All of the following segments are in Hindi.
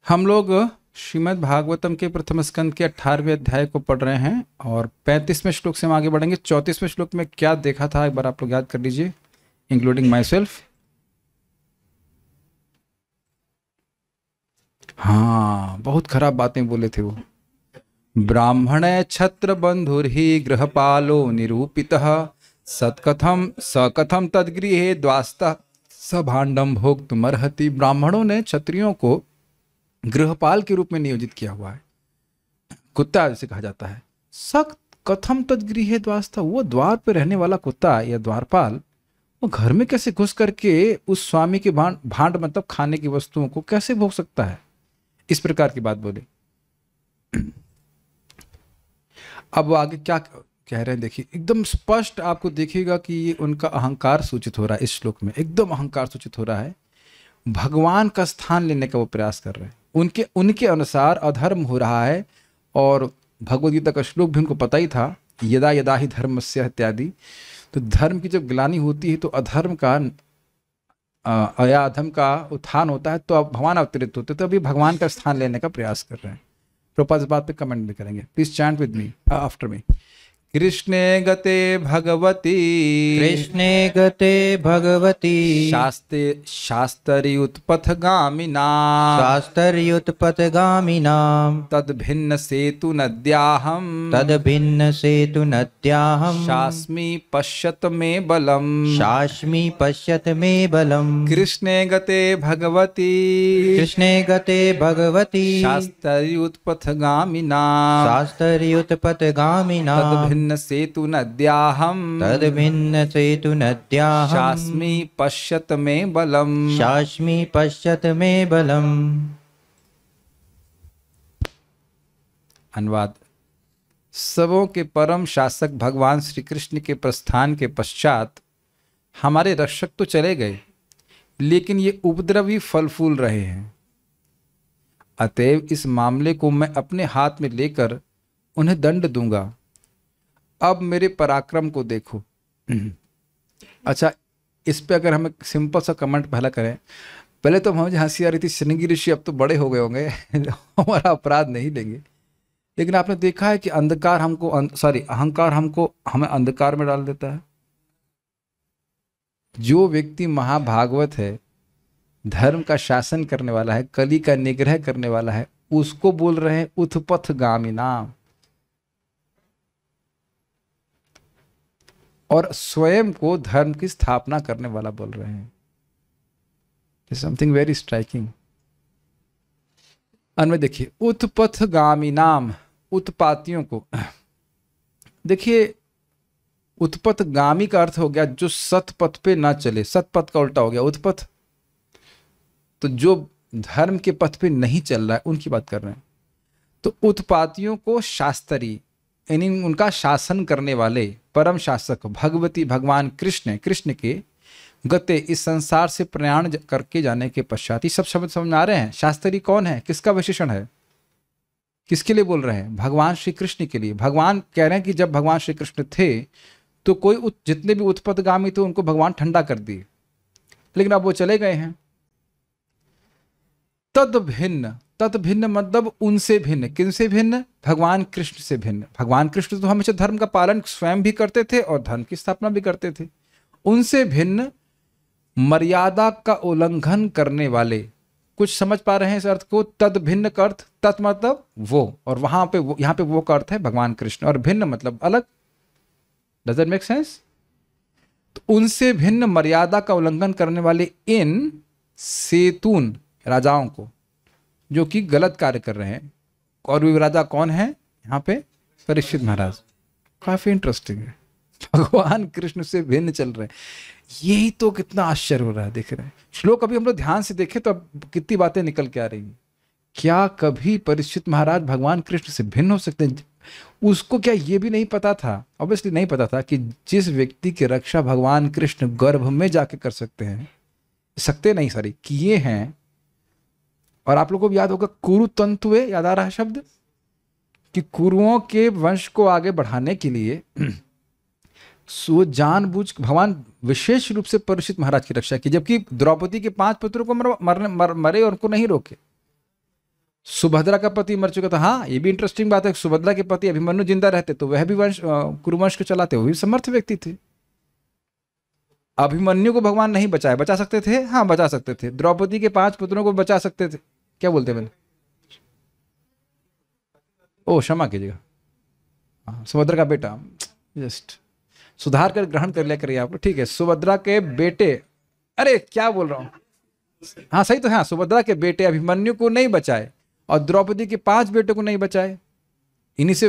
हम लोग श्रीमद् भागवतम के प्रथम स्कंद के 18वें अध्याय को पढ़ रहे हैं और 35वें श्लोक से हम आगे बढ़ेंगे। 34वें श्लोक में क्या देखा था एक बार आप लोग याद कर लीजिए, इंक्लूडिंग माई सेल्फ। हाँ, बहुत खराब बातें बोले थे वो। ब्राह्मण छत्र बंधुर्हि गृहपालो निरूपितः सत्कथम सकथम तद्गृहे द्वास्ता सभांडम भोक्तुमर्हति। ब्राह्मणों ने क्षत्रियों को गृहपाल के रूप में नियोजित किया हुआ है, कुत्ता जैसे कहा जाता है। सक कथम तद्गृहे द्वास्ता, वो द्वार पे रहने वाला कुत्ता या द्वारपाल वो घर में कैसे घुस करके उस स्वामी के भांड मतलब खाने की वस्तुओं को कैसे भोग सकता है, इस प्रकार की बात बोले। अब वो आगे क्या कह रहे हैं देखिए, एकदम स्पष्ट आपको देखिएगा कि ये उनका अहंकार सूचित हो रहा है। इस श्लोक में एकदम अहंकार सूचित हो रहा है, भगवान का स्थान लेने का वो प्रयास कर रहे हैं। उनके अनुसार अधर्म हो रहा है और भगवद गीता का श्लोक भी उनको पता ही था, यदा यदा ही धर्मस्य इत्यादि। तो धर्म की जब ग्लानि होती है तो अधर्म का या अधर्म का उत्थान होता है, तो अब भगवान अवतरित होते, तो अभी भगवान का स्थान लेने का प्रयास कर रहे हैं। प्रभुपाद इस बात पे कमेंट भी करेंगे, please chant with me after me. कृष्णे गते भगवती, कृष्णे गते भगवती, शास्त्र्युत्पथगामिनां शास्त्र्युत्पथगामिनां तद्भिन्न सेतु नद्याहं तद्भिन्न सेतु नद्याहं शास्मि पश्यत मे बलम्। शास्मि पश्यत मे बलम्। कृष्णे गते भगवती, कृष्णे गते भगवती, शास्त्र्युत्पथगामिनां शास्त्र्युत्पथगामिनां तद्भिन्न सेतु नद्याहं तद्भिन्न सेतु नद्याहं शास्मि पश्यत मे बलम्। शास्मि पश्यत मे बलम्। अनुवाद। सबों के परम शासक भगवान श्री कृष्ण के प्रस्थान के पश्चात हमारे रक्षक तो चले गए, लेकिन ये उपद्रवी फल फूल रहे हैं। अतएव इस मामले को मैं अपने हाथ में लेकर उन्हें दंड दूंगा। अब मेरे पराक्रम को देखो। अच्छा, इस पे अगर हम एक सिंपल सा कमेंट पहला करें, पहले तो मुझे हंसी आ रही थी, श्रृंगी ऋषि अब तो बड़े हो गए होंगे हमारा अपराध नहीं लेंगे। लेकिन आपने देखा है कि अंधकार हमको अहंकार हमें अंधकार में डाल देता है। जो व्यक्ति महाभागवत है, धर्म का शासन करने वाला है, कली का निग्रह करने वाला है, उसको बोल रहे हैं उत्पथगामिनां, और स्वयं को धर्म की स्थापना करने वाला बोल रहे हैं। Something very striking. अन्वय देखिए, उत्पथगामिनां, उत्पातियों को। देखिए, उत्पथगामी का अर्थ हो गया जो सतपथ पे ना चले, सतपथ का उल्टा हो गया उत्पथ। तो जो धर्म के पथ पे नहीं चल रहा है उनकी बात कर रहे हैं। तो उत्पातियों को शास्त्री, यानी उनका शासन करने वाले परम शासक भगवती भगवान कृष्ण के गते इस संसार से प्रयाण करके जाने के पश्चात, ये सब शब्द समझ में आ रहे हैं। शास्त्री कौन है, किसका विशेषण है, किसके लिए बोल रहे हैं? भगवान श्री कृष्ण के लिए। भगवान कह रहे हैं कि जब भगवान श्री कृष्ण थे तो कोई जितने भी उत्पथगामी थे उनको भगवान ठंडा कर दिए, लेकिन अब वो चले गए हैं। तद्भिन्न मतलब उनसे भिन्न। किनसे भिन्न? भगवान कृष्ण से भिन्न। भगवान कृष्ण तो हमेशा धर्म का पालन स्वयं भी करते थे और धर्म की स्थापना भी करते थे। उनसे भिन्न, मर्यादा का उल्लंघन करने वाले। कुछ समझ पा रहे हैं इस अर्थ को? तद भिन्न का अर्थ, तत् मतलब वो, और वहां पे वो, यहाँ पे वो का अर्थ है भगवान कृष्ण, और भिन्न मतलब अलग। Does it make sense? तो उनसे भिन्न मर्यादा का उल्लंघन करने वाले इन सेतून राजाओं को, जो कि गलत कार्य कर रहे हैं। और वे राजा कौन है यहाँ पे? परीक्षित महाराज। काफी इंटरेस्टिंग है, भगवान कृष्ण से भिन्न चल रहे हैं। यही तो कितना आश्चर्य हो रहा है, देख रहे हैं श्लोक। अभी हम लोग ध्यान से देखें तो अब कितनी बातें निकल के आ रही हैं। क्या कभी परीक्षित महाराज भगवान कृष्ण से भिन्न हो सकते हैं? उसको क्या ये भी नहीं पता था? ऑब्वियसली नहीं पता था कि जिस व्यक्ति की रक्षा भगवान कृष्ण गर्भ में जाके कर सकते हैं, किए हैं। और आप लोगों को याद होगा कुरुतंतुए, याद आ रहा है शब्द, कि कुरुओं के वंश को आगे बढ़ाने के लिए सो जानबूझ भगवान विशेष रूप से परीक्षित महाराज की रक्षा की, जबकि द्रौपदी के 5 पुत्रों को मरे और उनको नहीं रोके। सुभद्रा का पति मर चुका था। हाँ, ये भी इंटरेस्टिंग बात है। सुभद्रा के पति अभिमन्यु जिंदा रहते तो वह भी वंश कुरुवंश को चलाते, वो भी समर्थ व्यक्ति थे। अभिमन्यु को भगवान नहीं बचाए, बचा सकते थे? हाँ, बचा सकते थे। द्रौपदी के 5 पुत्रों को बचा सकते थे। क्या बोलते मैंने? ओ क्षमा कीजिएगा, हाँ, सुभद्रा का बेटा, जस्ट सुधार कर ग्रहण कर लिया करिए आप लोग, ठीक है। सुभद्रा के बेटे, अरे क्या बोल रहा हूं, हाँ सही तो है। हाँ, सुभद्रा के बेटे अभिमन्यु को नहीं बचाए और द्रौपदी के 5 बेटों को नहीं बचाए, इन्हीं से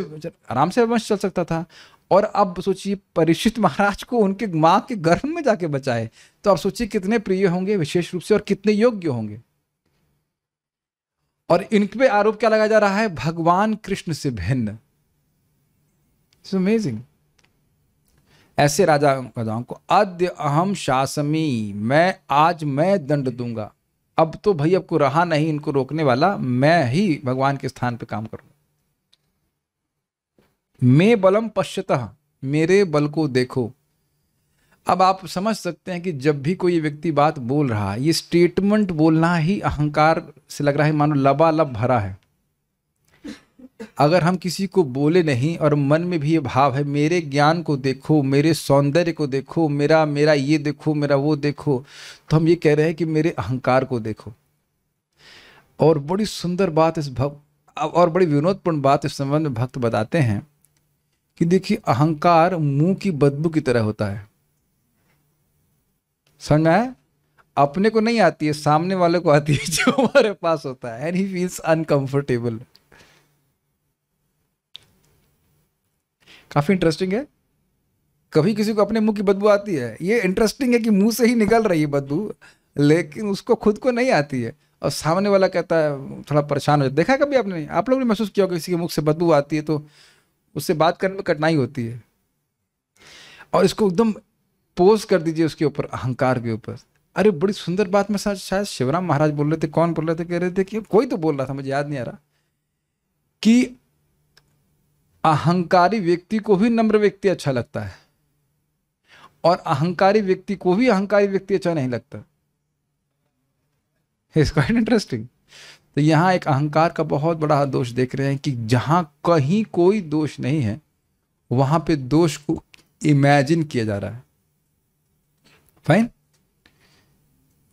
आराम से वंश चल सकता था। और अब सोचिए परीक्षित महाराज को उनके मां के गर्भ में जाके बचाए, तो आप सोचिए कितने प्रिय होंगे विशेष रूप से और कितने योग्य होंगे। और इन पे आरोप क्या लगाया जा रहा है? भगवान कृष्ण से भिन्न। It's amazing. ऐसे राजाओं को अद्य अहम शासमी, मैं दंड दूंगा। अब तो भाई अब को रहा नहीं इनको रोकने वाला, मैं ही भगवान के स्थान पे काम करूंगा। मैं बलम पश्यतः, मेरे बल को देखो। अब आप समझ सकते हैं कि जब भी कोई व्यक्ति बात बोल रहा है, ये स्टेटमेंट बोलना ही अहंकार से लग रहा है मानो लबालब भरा है। अगर हम किसी को बोले नहीं और मन में भी ये भाव है मेरे ज्ञान को देखो, मेरे सौंदर्य को देखो, मेरा ये देखो, मेरा वो देखो, तो हम ये कह रहे हैं कि मेरे अहंकार को देखो। और बड़ी सुंदर बात और बड़ी विनोदपूर्ण बात इस संबंध में भक्त बताते हैं कि देखिए अहंकार मुंह की बदबू की तरह होता है। समझ में आया? अपने को नहीं आती है, सामने वाले को आती है जो हमारे पास होता है, एंड ही फील्स अनकंफर्टेबल। काफी इंटरेस्टिंग है। कभी किसी को अपने मुंह की बदबू आती है, ये इंटरेस्टिंग है कि मुंह से ही निकल रही है बदबू, लेकिन उसको खुद को नहीं आती है और सामने वाला कहता है, थोड़ा परेशान हो जाता है। देखा कभी आपने? आप लोग ने महसूस किया होगा किसी के मुख से बदबू आती है तो उससे बात करने में कठिनाई होती है। और इसको एकदम पोज कर दीजिए उसके ऊपर, अहंकार के ऊपर। अरे बड़ी सुंदर बात में शायद शिवराम महाराज बोल रहे थे, कौन बोल रहे थे, कह रहे थे कि कोई तो बोल रहा था, मुझे याद नहीं आ रहा, कि अहंकारी व्यक्ति को भी नम्र व्यक्ति अच्छा लगता है और अहंकारी व्यक्ति को भी अहंकारी व्यक्ति अच्छा नहीं लगता। It's quite interesting. तो यहां एक अहंकार का बहुत बड़ा दोष देख रहे हैं कि जहां कहीं कोई दोष नहीं है वहां पे दोष को इमेजिन किया जा रहा है। फाइन।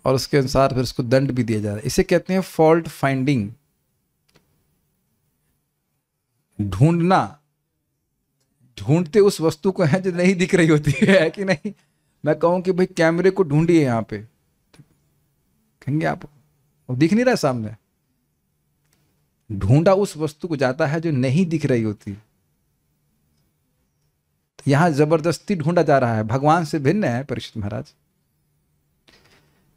और उसके अनुसार फिर उसको दंड भी दिया जा रहा है। इसे कहते हैं फॉल्ट फाइंडिंग, ढूंढना। ढूंढते उस वस्तु को है जो नहीं दिख रही होती है कि नहीं? मैं कहूं कि भाई कैमरे को ढूंढिए यहां पे, कहेंगे आप वो दिख नहीं रहा सामने। ढूंढा उस वस्तु को जाता है जो नहीं दिख रही होती। तो यहां जबरदस्ती ढूंढा जा रहा है, भगवान से भिन्न है परीक्षित महाराज।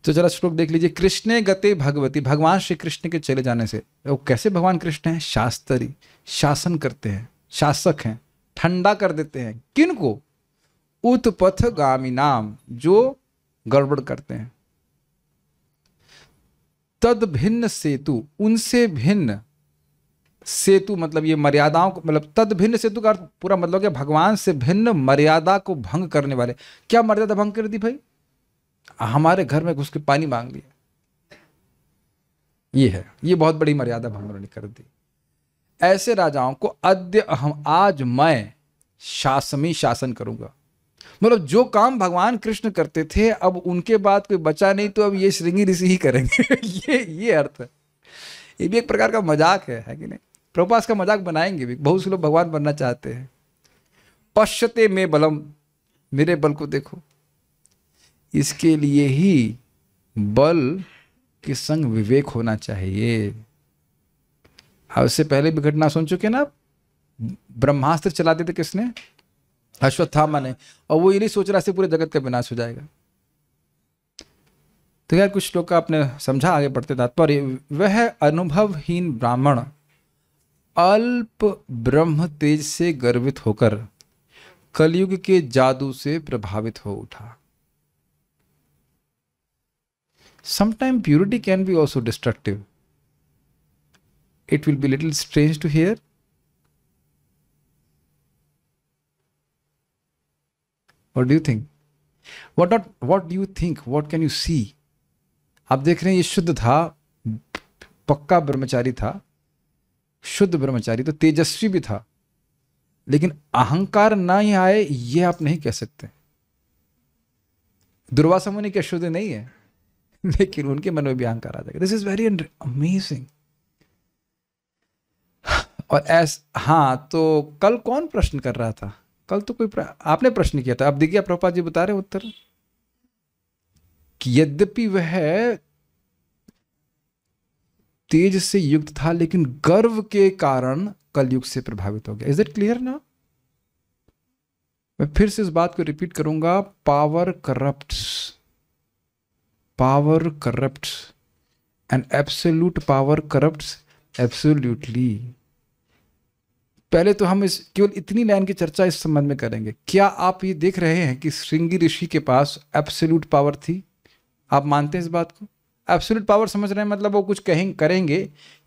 तो जरा श्लोक देख लीजिए। कृष्णे गते भगवती, भगवान श्री कृष्ण के चले जाने से। वो कैसे भगवान कृष्ण हैं? शास्त्री, शासन करते हैं, शासक हैं, ठंडा कर देते हैं। किनको? उत्पथ गामी नाम, जो गड़बड़ करते हैं। तद भिन्न सेतु, उनसे भिन्न। सेतु मतलब ये मर्यादाओं को, मतलब तद भिन्न सेतु का पूरा मतलब क्या? भगवान से भिन्न मर्यादा को भंग करने वाले। क्या मर्यादा भंग कर दी भाई? हमारे घर में घुस के पानी मांग लिया, ये है, ये बहुत बड़ी मर्यादा भंग उन्होंने कर दी। ऐसे राजाओं को अद्य अहम, आज मैं शासमी, शासन करूंगा। मतलब जो काम भगवान कृष्ण करते थे अब उनके बाद कोई बचा नहीं, तो अब ये श्रृंगी ऋषि ही करेंगे। ये अर्थ है। ये भी एक प्रकार का मजाक है कि नहीं? प्रभुपाद का मजाक बनाएंगे भी, बहुत से लोग भगवान बनना चाहते हैं। पश्यते में बलम, मेरे बल को देखो। इसके लिए ही बल के संग विवेक होना चाहिए। अब इससे पहले भी घटना सुन चुके ना आप? ब्रह्मास्त्र चला देते किसने? अश्वत्थामा ने। और वो ये नहीं सोच रहा से पूरे जगत का विनाश हो जाएगा। तो यार कुछ लोग का आपने समझा, आगे बढ़ते तात्पर्य। वह अनुभवहीन ब्राह्मण अल्प ब्रह्म तेज से गर्वित होकर कलयुग के जादू से प्रभावित हो उठा। Sometimes purity can be also destructive. It will be little strange to hear. What do you think? What do you think? What can you see? आप देख रहे हैं ये शुद्ध था, पक्का ब्रह्मचारी था, शुद्ध ब्रह्मचारी, तो तेजस्वी भी था, लेकिन अहंकार ना ही आए ये आप नहीं कह सकते। दुर्वासा मुनि क्या शुद्ध नहीं है? लेकिन उनके मन में भी अहंकार आ जाएगा। This is very amazing. और हाँ, तो कल कौन प्रश्न कर रहा था? कल तो कोई आपने प्रश्न किया था। अब देखिए प्रभुपाद जी बता रहे उत्तर कि यद्यपि वह तेज से युक्त था, लेकिन गर्व के कारण कलयुग से प्रभावित हो गया। इज इट क्लियर ना? मैं फिर से इस बात को रिपीट करूंगा, power corrupts, power corrupts and absolute power corrupts absolutely. पहले तो हम इस केवल इतनी लाइन की चर्चा इस संबंध में करेंगे। क्या आप ये देख रहे हैं कि श्रृंगी ऋषि के पास एब्सोल्यूट पावर थी? आप मानते हैं इस बात को? एब्सोल्यूट पावर समझ रहे हैं, मतलब वो कुछ करेंगे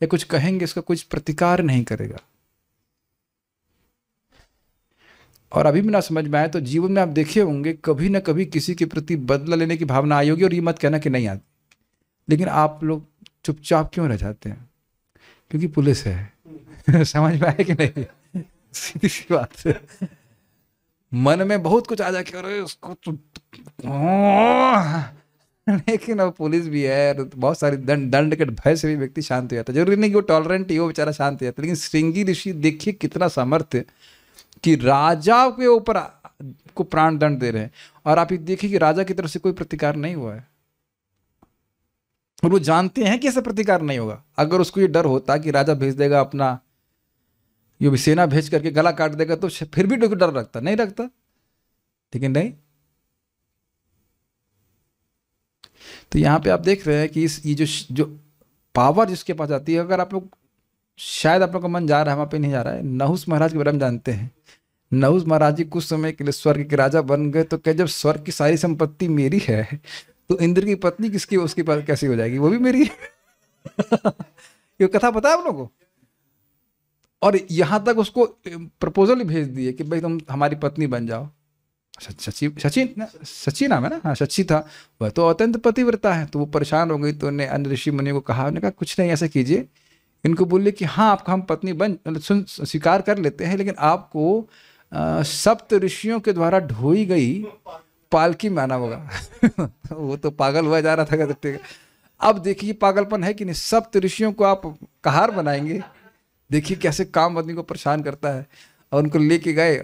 या कुछ कहेंगे इसका कुछ प्रतिकार नहीं करेगा। और अभी भी ना समझ में आए तो जीवन में आप देखे होंगे कभी ना कभी किसी के प्रति बदला लेने की भावना आई होगी, और ये मत कहना कि नहीं आती, लेकिन आप लोग चुपचाप क्यों रह जाते हैं? क्योंकि पुलिस है। समझ में आए कि नहीं? सीधी सी बात है। मन में बहुत कुछ आ जाए कि अरे उसको तो लेकिन अब पुलिस भी है, तो बहुत सारी दंड के भय से भी व्यक्ति शांत हो जाता है। जरूरी नहीं कि वो टॉलरेंट ही हो, बेचारा शांत हो जाता है। लेकिन श्रृंगी ऋषि देखिए कितना सामर्थ्य कि राजा के ऊपर को प्राण दंड दे रहे हैं, और आप ये देखिए कि राजा की तरफ से कोई प्रतिकार नहीं हुआ है, और वो जानते हैं कि ऐसा प्रतिकार नहीं होगा। अगर उसको ये डर होता कि राजा भेज देगा अपना ये भी सेना भेज करके गला काट देगा, तो फिर भी डर रखता नहीं रखता, लेकिन नहीं। तो यहां पे आप देख रहे हैं कि ये जो पावर जिसके पास आती है, अगर आप लोग शायद आप लोग का मन जा रहा है, वहां पे नहीं जा रहा है, नहुस महाराज के बारे में जानते हैं। नहुस महाराज जी कुछ समय के लिए स्वर्ग के राजा बन गए, तो क्या जब स्वर्ग की सारी संपत्ति मेरी है तो इंद्र की पत्नी किसकी, उसके पास कैसी हो जाएगी? वो भी मेरी है। ये कथा पता है आप लोगों को? और यहां तक उसको प्रपोजल ही भेज दिए कि भाई तुम हमारी पत्नी बन जाओ। सची नाम है ना? हाँ, सची था। वह तो अत्यंत पतिव्रता है। तो वो परेशान हो गई, तो उन्हें अन्य ऋषि मुनि को कहा, उन्होंने कहा कुछ नहीं, ऐसा कीजिए, इनको बोलिए कि हाँ आपका हम पत्नी बन स्वीकार कर लेते हैं, लेकिन आपको सप्त ऋषियों के द्वारा ढोई गई पालकी में आना होगा। वो तो पागल हुआ जा रहा था। ठीक है, अब देखिए पागलपन है कि नहीं? सप्त ऋषियों को आप कहार बनाएंगे? देखिए कैसे काम आदमी को परेशान करता है। और उनको लेके गए,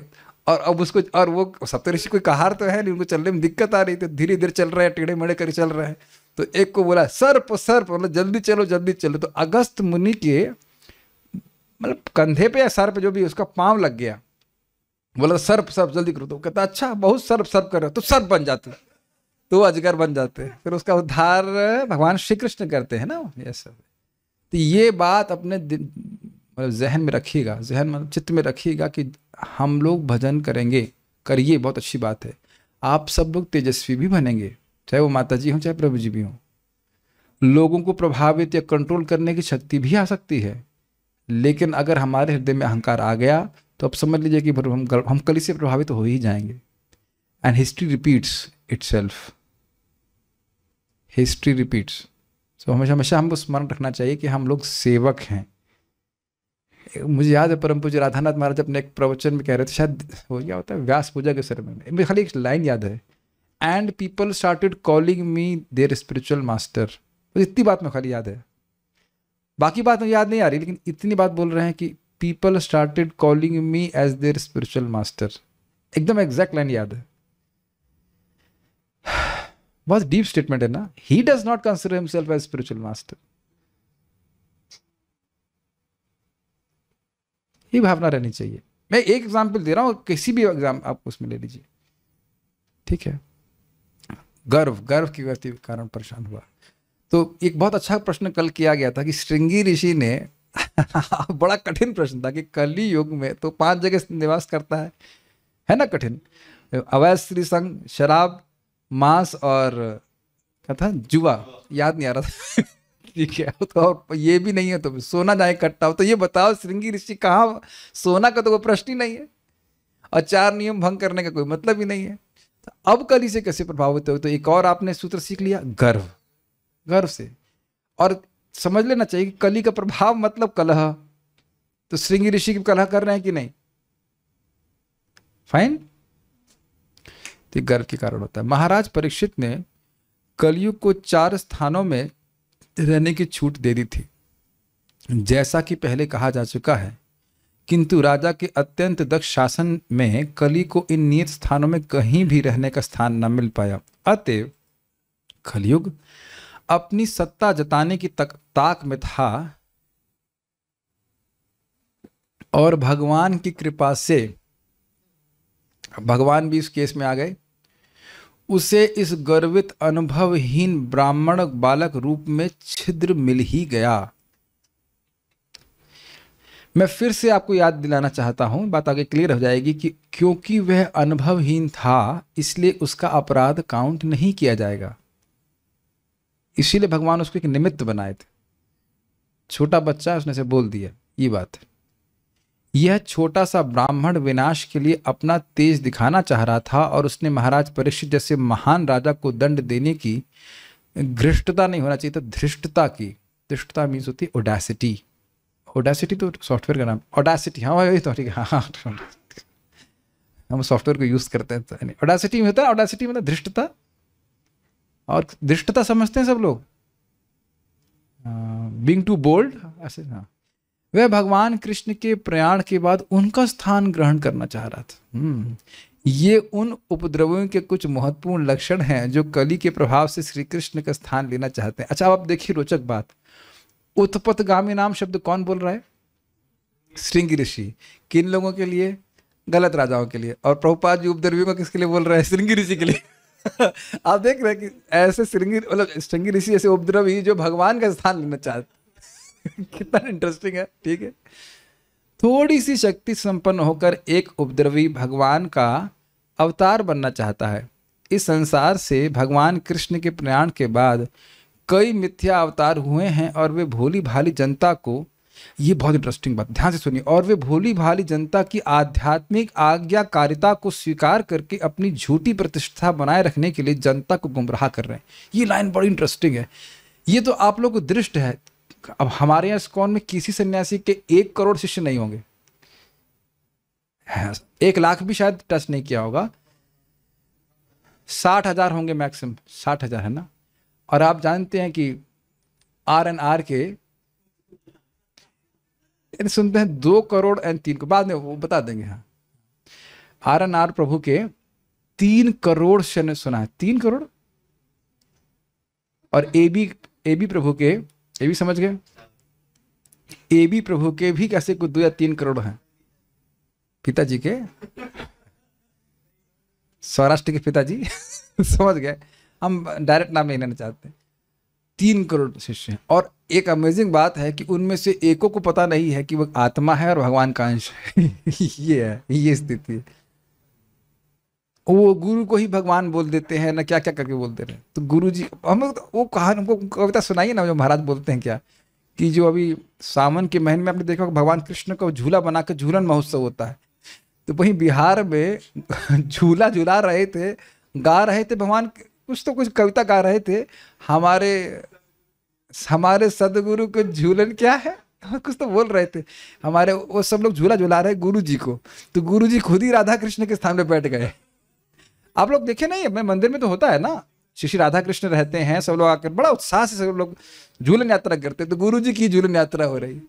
और अब उसको, और वो सप्तऋषि कोई कहार तो है नहीं, उनको चलने में दिक्कत आ रही थी, धीरे धीरे चल रहे हैं, टेढ़े मेढ़े कर चल रहे हैं। तो एक को बोला सर्प सर्प, मतलब जल्दी चलो जल्दी चलो। तो अगस्त मुनि के मतलब कंधे पे या सर पे जो भी, उसका पांव लग गया। बोला सर्प सर्प जल्दी करो। तो कहता अच्छा बहुत सर्प सर्प कर रहे हो, तो सर्प बन जाते, तो अजगर बन जाते। फिर उसका उद्धार भगवान श्री कृष्ण करते हैं ना, ये सब। तो ये बात अपने मतलब जहन में रखिएगा, जहन में चित्त में रखिएगा कि हम लोग भजन करेंगे, करिए, बहुत अच्छी बात है। आप सब लोग तेजस्वी भी बनेंगे, चाहे वो माता जी हों चाहे प्रभु जी भी हों। लोगों को प्रभावित या कंट्रोल करने की शक्ति भी आ सकती है, लेकिन अगर हमारे हृदय में अहंकार आ गया तो अब समझ लीजिए कि हम कली से प्रभावित हो ही जाएंगे। And history repeats itself, history repeats. So हमेशा हमको स्मरण रखना चाहिए कि हम लोग सेवक हैं। मुझे याद है परम पूज्य राधानाथ महाराज अपने एक प्रवचन में कह रहे थे, शायद हो गया होता है व्यास पूजा के समय में, मुझे खाली एक लाइन याद है, and people started calling me there spiritual master. इतनी बात में खाली याद है, बाकी बात मुझे याद नहीं आ रही, लेकिन इतनी बात बोल रहे हैं कि people started calling me as their spiritual master. एकदम एग्जैक्ट लाइन याद है। बहुत डीप स्टेटमेंट है ना। He does not consider himself as spiritual master. ये भावना रहनी चाहिए। मैं एक एग्जाम्पल दे रहा हूं, किसी भी एग्जाम आप उसमें ले लीजिए, ठीक है। गर्व की व्यक्ति के कारण परेशान हुआ। तो एक बहुत अच्छा प्रश्न कल किया गया था कि श्रृंगी ऋषि ने बड़ा कठिन प्रश्न था कि कली युग में तो 5 जगह निवास करता है ना, कठिन। अवैध स्त्री संग, शराब, मांस और क्या था, जुआ, याद नहीं आ रहा था। ठीक है, तो और ये भी नहीं है तो सोना जाए इकट्ठा हो। तो ये बताओ श्रृंगी ऋषि कहाँ, सोना का तो कोई प्रश्न ही नहीं है, और 4 नियम भंग करने का कोई मतलब ही नहीं है। तो अब कली से कैसे प्रभावित हो? तो एक और आपने सूत्र सीख लिया, गर्व से। और समझ लेना चाहिए कि कली का प्रभाव मतलब कलह, तो श्रृंगी ऋषि की कलह कर रहे हैं कि नहीं? फाइन। तो गर्व के कारण होता है। महाराज परीक्षित ने कलयुग को 4 स्थानों में रहने की छूट दे दी थी, जैसा कि पहले कहा जा चुका है, किंतु राजा के अत्यंत दक्ष शासन में कली को इन नियत स्थानों में कहीं भी रहने का स्थान न मिल पाया। अतएव कलयुग अपनी सत्ता जताने की ताक में था और भगवान की कृपा से, भगवान भी इस केस में आ गए, उसे इस गर्वित अनुभवहीन ब्राह्मण बालक रूप में छिद्र मिल ही गया। मैं फिर से आपको याद दिलाना चाहता हूं, बात आगे क्लियर हो जाएगी कि क्योंकि वह अनुभवहीन था इसलिए उसका अपराध काउंट नहीं किया जाएगा। इसीलिए भगवान उसको एक निमित्त बनाए थे। छोटा बच्चा, उसने से बोल दिया, ये बात है। यह छोटा सा ब्राह्मण विनाश के लिए अपना तेज दिखाना चाह रहा था और उसने महाराज परीक्षित जैसे महान राजा को दंड देने की धृष्टता नहीं होना चाहिए, तो धृष्टता की। धृष्टता मीन्स होती है ओडेसिटी। ओडेसिटी तो सॉफ्टवेयर का नाम, ओडेसिटी, हाँ वही तो ठीक है, हाँ हम सॉफ्टवेयर को यूज करते हैं। ओडेसिटी में होता है, ओडेसिटी मतलब धृष्टता, और धृष्टता समझते हैं सब लोग, बीइंग टू बोल्ड ऐसे। हाँ, वह भगवान कृष्ण के प्रयाण के बाद उनका स्थान ग्रहण करना चाह रहा था। ये उन उपद्रवियों के कुछ महत्वपूर्ण लक्षण हैं जो कली के प्रभाव से श्री कृष्ण का स्थान लेना चाहते हैं। अच्छा, अब आप देखिए रोचक बात, उत्पतगामी नाम शब्द कौन बोल रहा है? श्रृंगी ऋषि। किन लोगों के लिए? गलत राजाओं के लिए। और प्रभुपाद जी उपद्रवियों का किसके लिए बोल रहे हैं? श्रृंगी ऋषि के लिए। आप देख रहे हैं कि ऐसे श्रृंगी ऋषि ऐसे उपद्रवी जो भगवान का स्थान लेना चाहते। कितना इंटरेस्टिंग है, ठीक है। थोड़ी सी शक्ति संपन्न होकर एक उपद्रवी भगवान का अवतार बनना चाहता है। इस संसार से भगवान कृष्ण के प्रयाण के बाद कई मिथ्या अवतार हुए हैं और वे भोली भाली जनता को, ये बहुत इंटरेस्टिंग बात, ध्यान से सुनिए, और वे भोली भाली जनता की आध्यात्मिक आज्ञाकारिता को स्वीकार करके अपनी झूठी प्रतिष्ठा बनाए रखने के लिए जनता को गुमराह कर रहे हैं। ये लाइन बड़ी इंटरेस्टिंग है। ये तो आप लोग को दृष्ट है। अब हमारे यहाँ इस्कॉन में किसी सन्यासी के 1 करोड़ शिष्य नहीं होंगे, 1 लाख भी शायद टच नहीं किया होगा, 60,000 होंगे मैक्सिमम, 60,000 है ना। और आप जानते हैं कि RNR के सुनते हैं 2 करोड़ और 3 को, बाद में वो बता देंगे। हाँ, RNR प्रभु के 3 करोड़ सुना है, 3 करोड़। और AB प्रभु के, AB समझ गए, AB प्रभु के भी कैसे कुछ 2 या 3 करोड़ हैं। पिताजी के, सौराष्ट्र के पिताजी समझ गए, हम डायरेक्ट नाम नहीं लेना चाहते। 3 करोड़ शिष्य हैं। और एक अमेजिंग बात है कि उनमें से एको को पता नहीं है कि वह आत्मा है और भगवान का अंश है। ये है, ये स्थिति है। वो गुरु को ही भगवान बोल देते हैं ना, क्या क्या करके बोलते रहे। तो गुरु जी, हम वो कहानी, हमको कविता सुनाइए ना, जो महाराज बोलते हैं क्या, कि जो अभी सावन के महीने में आपने देखा भगवान कृष्ण का झूला बना के झूलन महोत्सव होता है, तो वहीं बिहार में झूला झूला रहे थे, गा रहे थे भगवान, कुछ कविता गा रहे थे, हमारे सदगुरु के झूलन क्या है, कुछ तो बोल रहे थे हमारे, वो सब लोग झूला झूला रहे गुरु जी को, तो गुरु जी खुद ही राधा कृष्ण के स्थान पे बैठ गए। आप लोग देखे नहीं, अपने मंदिर में तो होता है ना, श्री राधा कृष्ण रहते हैं, सब लोग आकर बड़ा उत्साह से सब लोग झूलन यात्रा करते हैं, तो गुरु जी की झूलन यात्रा हो रही।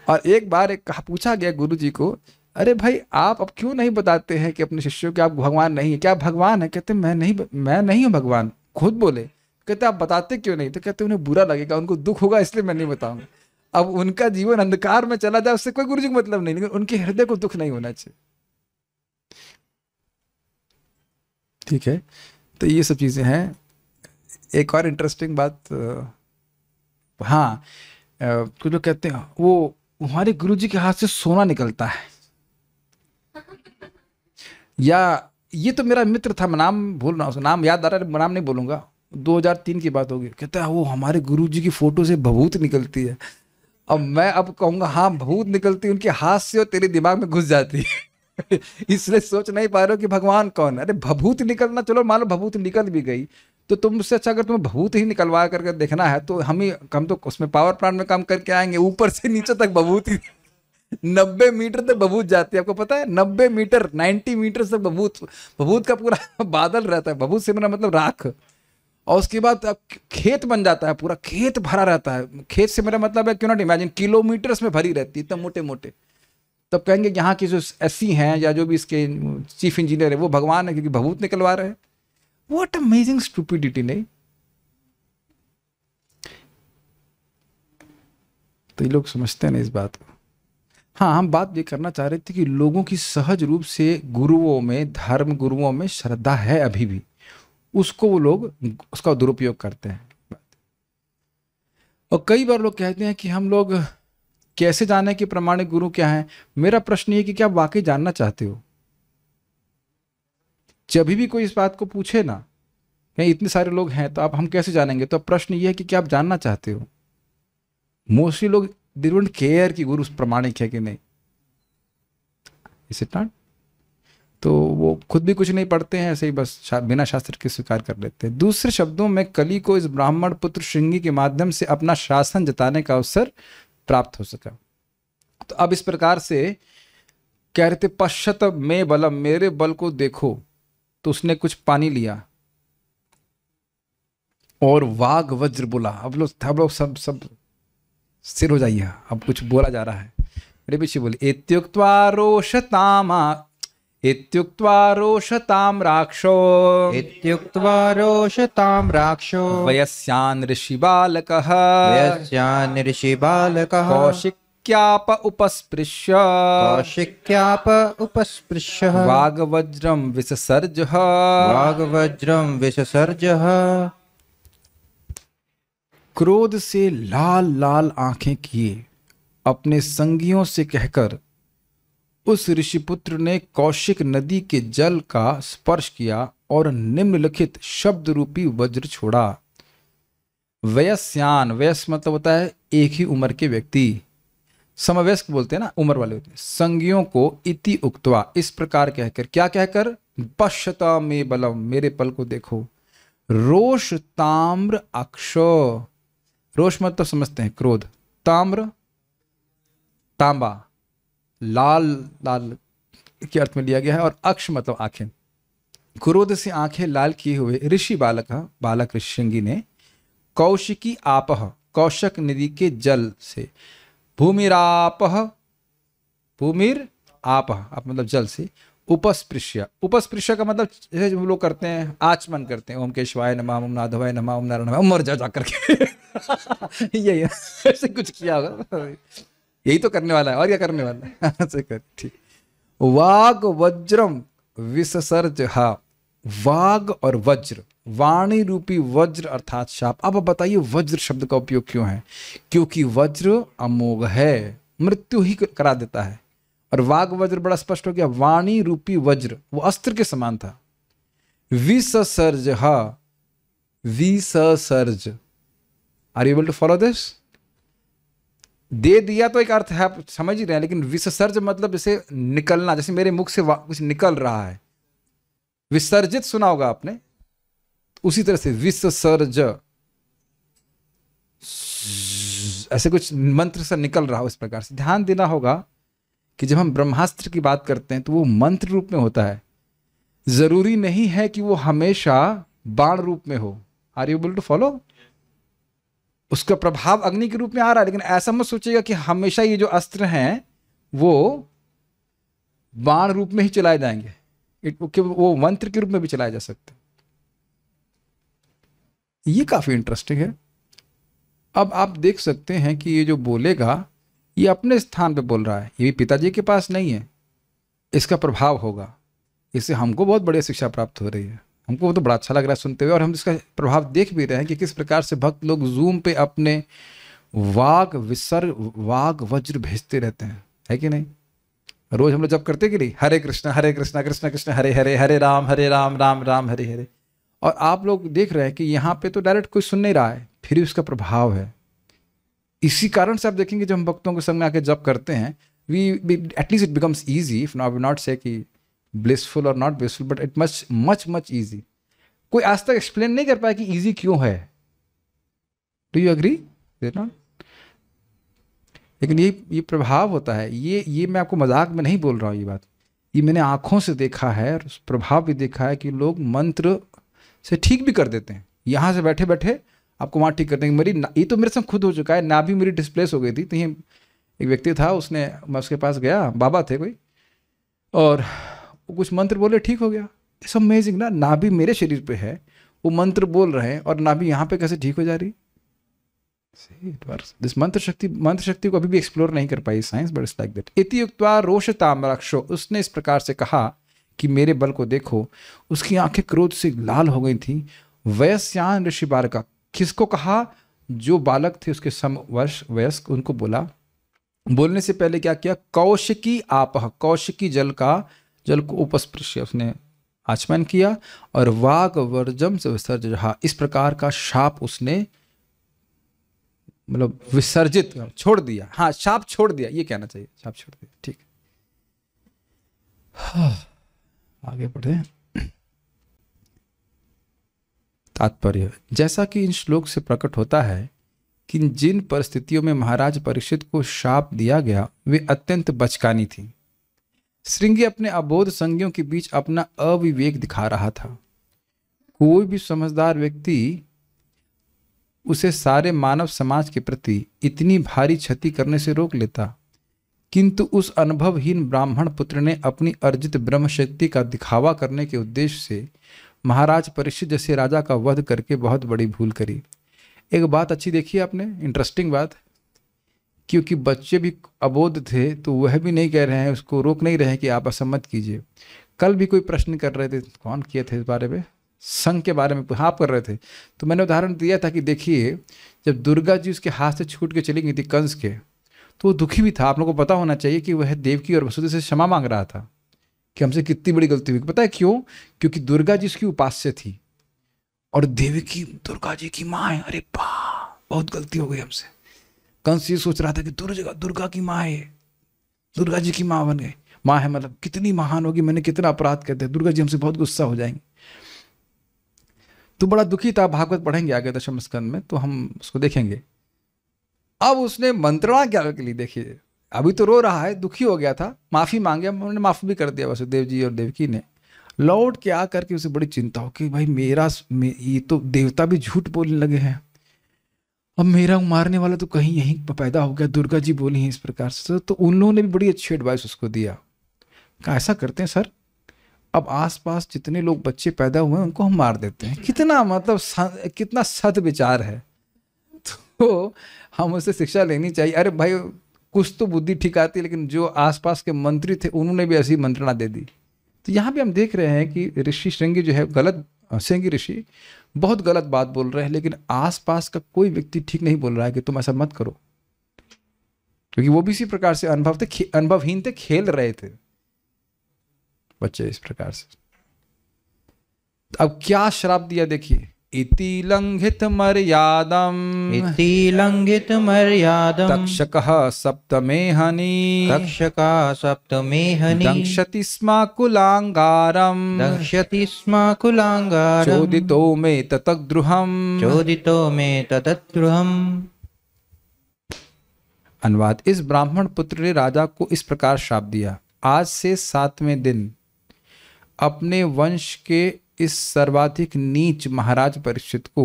और एक बार पूछा गया गुरु जी को, अरे भाई आप अब क्यों नहीं बताते हैं कि अपने शिष्यों के आप भगवान नहीं है, क्या भगवान है? कहते मैं नहीं हूं भगवान, खुद बोले। कहते आप बताते क्यों नहीं? तो कहते उन्हें बुरा लगेगा, उनको दुख होगा, इसलिए मैं नहीं बताऊंगा। अब उनका जीवन अंधकार में चला जाए उससे कोई गुरु जी को मतलब नहीं, लेकिन उनके हृदय को दुख नहीं होना चाहिए। ठीक है, तो ये सब चीजें हैं। एक और इंटरेस्टिंग बात, हाँ, कुछ लोग कहते हैं वो हमारे गुरु जी के हाथ से सोना निकलता है, या ये तो मेरा मित्र था, मैं नाम भूल रहा हूँ, नाम याद आ रहा है, नाम नहीं बोलूंगा, 2003 की बात होगी। कहता है वो हमारे गुरु जी की फोटो से भभूत निकलती है। अब मैं अब कहूंगा हाँ भभूत निकलती है, उनके हाथ से और तेरे दिमाग में घुस जाती है। इसलिए सोच नहीं पा रहे हो कि भगवान कौन है। अरे भभूत निकलना, चलो मान लो भभूत निकल भी गई, तो तुमसे अच्छा अगर तुम्हें भभूत ही निकलवा करके देखना है तो हम तो उसमें पावर प्लांट में काम करके आएंगे, ऊपर से नीचे तक भभूत ही 90 मीटर तक भभूत जाती है, आपको पता है? 90 मीटर 90 मीटर तक भभूत का पूरा बादल रहता है। भभूत से मेरा मतलब राख। और उसके बाद अब खेत बन जाता है, पूरा खेत भरा रहता है। खेत से मेरा मतलब है, क्यों नॉट इमेजिन, किलोमीटर्स में भरी रहती है, इतने मोटे मोटे। तब कहेंगे यहाँ की जो एससी हैं या जो भी इसके चीफ इंजीनियर है वो भगवान है, क्योंकि भभूत निकलवा रहे हैं। व्हाट अमेजिंग स्टूपिडिटी, नहीं? तो ये लोग समझते हैं ना इस बात को। हाँ, हम बात ये करना चाह रहे थे कि लोगों की सहज रूप से गुरुओं में, धर्म गुरुओं में श्रद्धा है अभी भी, उसको वो लोग उसका दुरुपयोग करते हैं। और कई बार लोग कहते हैं कि हम लोग कैसे जाने कि प्रमाणिक गुरु क्या है। मेरा प्रश्न ये कि क्या आप वाकई जानना चाहते हो? जब भी कोई इस बात को पूछे ना, कहीं इतने सारे लोग हैं तो आप हम कैसे जानेंगे, तो प्रश्न ये है कि क्या आप जानना चाहते हो? मोस्टली लोग दे डोंट केयर कि गुरु प्रमाणिक है कि नहीं। Is it not? तो वो खुद भी कुछ नहीं पढ़ते हैं, ऐसे ही बस बिना शास्त्र के स्वीकार कर लेते हैं। दूसरे शब्दों में, कली को इस ब्राह्मण पुत्र श्रृंगी के माध्यम से अपना शासन जताने का अवसर प्राप्त हो सका। तो अब इस प्रकार से कह रहे थे, पश्यत में बलम, मेरे बल को देखो। तो उसने कुछ पानी लिया और वाग वज्र बोला। अब लोग सब स्थिर हो जाइए, अब कुछ बोला जा रहा है। मेरे पीछे बोले, इत्युक्त्वा रोषताम राक्षो, इत्युक्त्वा रोषतां राक्षो वयस्यान् ऋषिबालकः, वयस्यान् ऋषिबालकः कौशिक्याप उपस्पृश्य, कौशिक्याप उपस्पृश्य वागवज्रं विससर्जः, वागवज्रं विससर्जः। क्रोध से लाल लाल आंखें किए अपने संगियों से कहकर उस ऋषिपुत्र ने कौशिक नदी के जल का स्पर्श किया और निम्नलिखित शब्द रूपी वज्र छोड़ा। वयस्यान, वयस मतलब होता है एक ही उम्र के व्यक्ति, समवयस्क बोलते हैं ना, उम्र वाले होते हैं। संगियों को इति उक्त्वा, इस प्रकार कहकर, क्या कहकर? पश्यता में बलम, मेरे पल को देखो। रोष ताम्र अक्षो, रोष मतलब समझते हैं क्रोध, ताम्र तांबा, लाल लाल के अर्थ में लिया गया है, और अक्ष मतलब आंखें। क्रोध से आंखें लाल किए हुए ऋषि बालक ऋषिंगी ने कौशिकी आपह, कौशक नदी के जल से, भूमिरापह, भूमिर आपह आप मतलब जल से, उपस्पृश्य, उपस्पृश्य का मतलब जैसे हम लोग करते हैं, आचमन करते हैं, ओम केशवाय नमः, ओम नाधवाय नमः, ओम नारायण नमः, मर जा करके यही ऐसे कुछ किया होगा, यही तो करने वाला है, और क्या करने वाला है ऐसे कर, ठीक। वाग वज्रम विससर्ज, वाग और वज्र, वाणी रूपी वज्र अर्थात शाप। अब बताइए वज्र शब्द का उपयोग क्यों है? क्योंकि वज्र अमोघ है, मृत्यु ही करा देता है। और वाग वज्र बड़ा स्पष्ट हो गया, वाणी रूपी वज्र वो अस्त्र के समान था। विससर्ज, विससर्ज, are you able to follow this? दे दिया तो एक अर्थ है, आप समझ ही रहे हैं, लेकिन विसर्ज मतलब जैसे निकलना, जैसे मेरे मुख से कुछ निकल रहा है, विसर्जित सुना होगा आपने, उसी तरह से विसर्ज, ऐसे कुछ मंत्र से निकल रहा हो, इस प्रकार से ध्यान देना होगा कि जब हम ब्रह्मास्त्र की बात करते हैं तो वो मंत्र रूप में होता है, जरूरी नहीं है कि वो हमेशा बाण रूप में हो। Are you able to follow? उसका प्रभाव अग्नि के रूप में आ रहा है, लेकिन ऐसा मत सोचिएगा कि हमेशा ये जो अस्त्र हैं वो बाण रूप में ही चलाए जाएंगे, वो मंत्र के रूप में भी चलाए जा सकते हैं। ये काफी इंटरेस्टिंग है। अब आप देख सकते हैं कि ये जो बोलेगा ये अपने स्थान पे बोल रहा है, ये भी पिताजी के पास नहीं है, इसका प्रभाव होगा, इससे हमको बहुत बढ़िया शिक्षा प्राप्त हो रही है, हमको तो बड़ा अच्छा लग रहा है सुनते हुए, और हम इसका प्रभाव देख भी रहे हैं कि किस प्रकार से भक्त लोग जूम पे अपने वाग वाग वज्र भेजते रहते हैं, है कि नहीं? रोज हम लोग जब करते कि नहीं, हरे कृष्ण कृष्ण कृष्ण हरे हरे, हरे राम राम राम हरे हरे। और आप लोग देख रहे हैं कि यहाँ पे तो डायरेक्ट कोई सुन नहीं रहा है, फिर भी उसका प्रभाव है। इसी कारण से आप देखेंगे जब हम भक्तों के संग में आके जब करते हैं, we at least it becomes easy, if not say कि ब्लिसफुल और not blissful, but it much much much easy. कोई आज तक एक्सप्लेन नहीं कर पाया कि इजी क्यों है। Do you agree? नॉट। लेकिन ये प्रभाव होता है, ये मैं आपको मजाक में नहीं बोल रहा हूँ, ये बात ये मैंने आंखों से देखा है और प्रभाव भी देखा है कि लोग मंत्र से ठीक भी कर देते हैं। यहाँ से बैठे बैठे आपको वहाँ ठीक कर देंगे। ये तो मेरे साथ खुद हो चुका है, ना भी मेरी डिस्प्लेस हो गई थी। तो ये एक व्यक्ति था, मैं उसके पास गया, बाबा थे कोई, और वो कुछ मंत्र बोले, ठीक हो गया। इट्स अमेजिंग ना, नाभि मेरे शरीर पे है, वो मंत्र बोल रहे हैं और नाभि यहाँ पे कैसे ठीक हो जा रही। दिस मंत्र शक्ति को अभी भी एक्सप्लोर नहीं कर पाई science, but it's like that. इति युक्त्वा रोषताम राक्षो, उसने इस प्रकार से कहा कि मेरे बल को देखो। उसकी आंखें क्रोध से लाल हो गई थी। वयस्यान ऋषि बालका, किसको कहा? जो बालक थे उसके समवर्ष वयस्क, उनको बोला। बोलने से पहले क्या किया? कौशिकी आपह, कौशिकी जल को उपस्पृश्य, उसने आचमन किया और वाग वर्जम से विसर्जहा, इस प्रकार का शाप उसने मतलब विसर्जित छोड़ दिया। हाँ, शाप छोड़ दिया, ये कहना चाहिए, शाप छोड़ दिया। ठीक है, आगे बढ़े। तात्पर्य, जैसा कि इन श्लोक से प्रकट होता है कि जिन परिस्थितियों में महाराज परीक्षित को शाप दिया गया वे अत्यंत बचकानी थी। श्रृंगी अपने अबोध संज्ञों के बीच अपना अविवेक दिखा रहा था। कोई भी समझदार व्यक्ति उसे सारे मानव समाज के प्रति इतनी भारी क्षति करने से रोक लेता, किंतु उस अनुभवहीन ब्राह्मण पुत्र ने अपनी अर्जित ब्रह्म शक्ति का दिखावा करने के उद्देश्य से महाराज परीक्षित जैसे राजा का वध करके बहुत बड़ी भूल करी। एक बात अच्छी देखी आपने, इंटरेस्टिंग बात, क्योंकि बच्चे भी अबोध थे तो वह भी नहीं कह रहे हैं, उसको रोक नहीं रहे हैं कि आप असम्मत कीजिए। कल भी कोई प्रश्न कर रहे थे, कौन किए थे इस बारे में, संघ के बारे में आप कर रहे थे, तो मैंने उदाहरण दिया था कि देखिए जब दुर्गा जी उसके हाथ से छूट के चली गई थी कंस के, तो वो दुखी भी था। आप लोगों को पता होना चाहिए कि वह देवकी और वसुदेव से क्षमा मांग रहा था कि हमसे कितनी बड़ी गलती हुई। पता है क्यों? क्योंकि दुर्गा जी उसकी उपास्य थी और देवकी दुर्गा जी की माँ है। अरे वाह, बहुत गलती हो गई हमसे। कंस ये सोच रहा था कि दुर्गा की माँ है, दुर्गा जी की माँ बन गई, माँ है मतलब कितनी महान होगी, मैंने कितना अपराध कर दिया, दुर्गा जी हमसे बहुत गुस्सा हो जाएंगे। तो बड़ा दुखी था। भागवत पढ़ेंगे आगे दशम स्कंद में तो हम उसको देखेंगे। अब उसने मंत्रणा क्या के लिए, देखिए अभी तो रो रहा है, दुखी हो गया था, माफी मांगे, उन्होंने माफ भी कर दिया वसुदेव जी और देवकी ने। लौट के आकर के उसे बड़ी चिंता हो कि भाई ये तो देवता भी झूठ बोलने लगे हैं, अब मेरा मारने वाला तो कहीं यहीं पैदा हो गया, दुर्गा जी बोली हैं इस प्रकार से। तो उन लोगों ने भी बड़ी अच्छी एडवाइस उसको दिया, कहा ऐसा करते हैं सर, अब आसपास जितने लोग बच्चे पैदा हुए हैं उनको हम मार देते हैं। कितना मतलब कितना सद विचार है। तो हम उससे शिक्षा लेनी चाहिए। अरे भाई कुछ तो बुद्धि ठीक आती है, लेकिन जो आसपास के मंत्री थे उन्होंने भी ऐसी मंत्रणा दे दी। तो यहाँ भी हम देख रहे हैं कि ऋषि श्रृंगी जो है गलत, श्रृंगी ऋषि बहुत गलत बात बोल रहे हैं, लेकिन आसपास का कोई व्यक्ति ठीक नहीं बोल रहा है कि तुम ऐसा मत करो, क्योंकि वो भी इसी प्रकार से अनुभवहीन थे, खेल रहे थे बच्चे इस प्रकार से। अब क्या श्राप दिया देखिए, इति लंघित मर्यादम, इति लंघित मर्यादम, तक्षकः सप्तमेहनि, तक्षका सप्तमेहनि, दंशति स्म कुलांगारम, दंशति स्म कुलांगारम, चोदितो मे ततद्रुहम, चोदितो मे ततद्रुहम। अनुवाद, इस ब्राह्मण पुत्र ने राजा को इस प्रकार श्राप दिया, आज से 7वें दिन अपने वंश के इस सर्वाधिक नीच महाराज परीक्षित को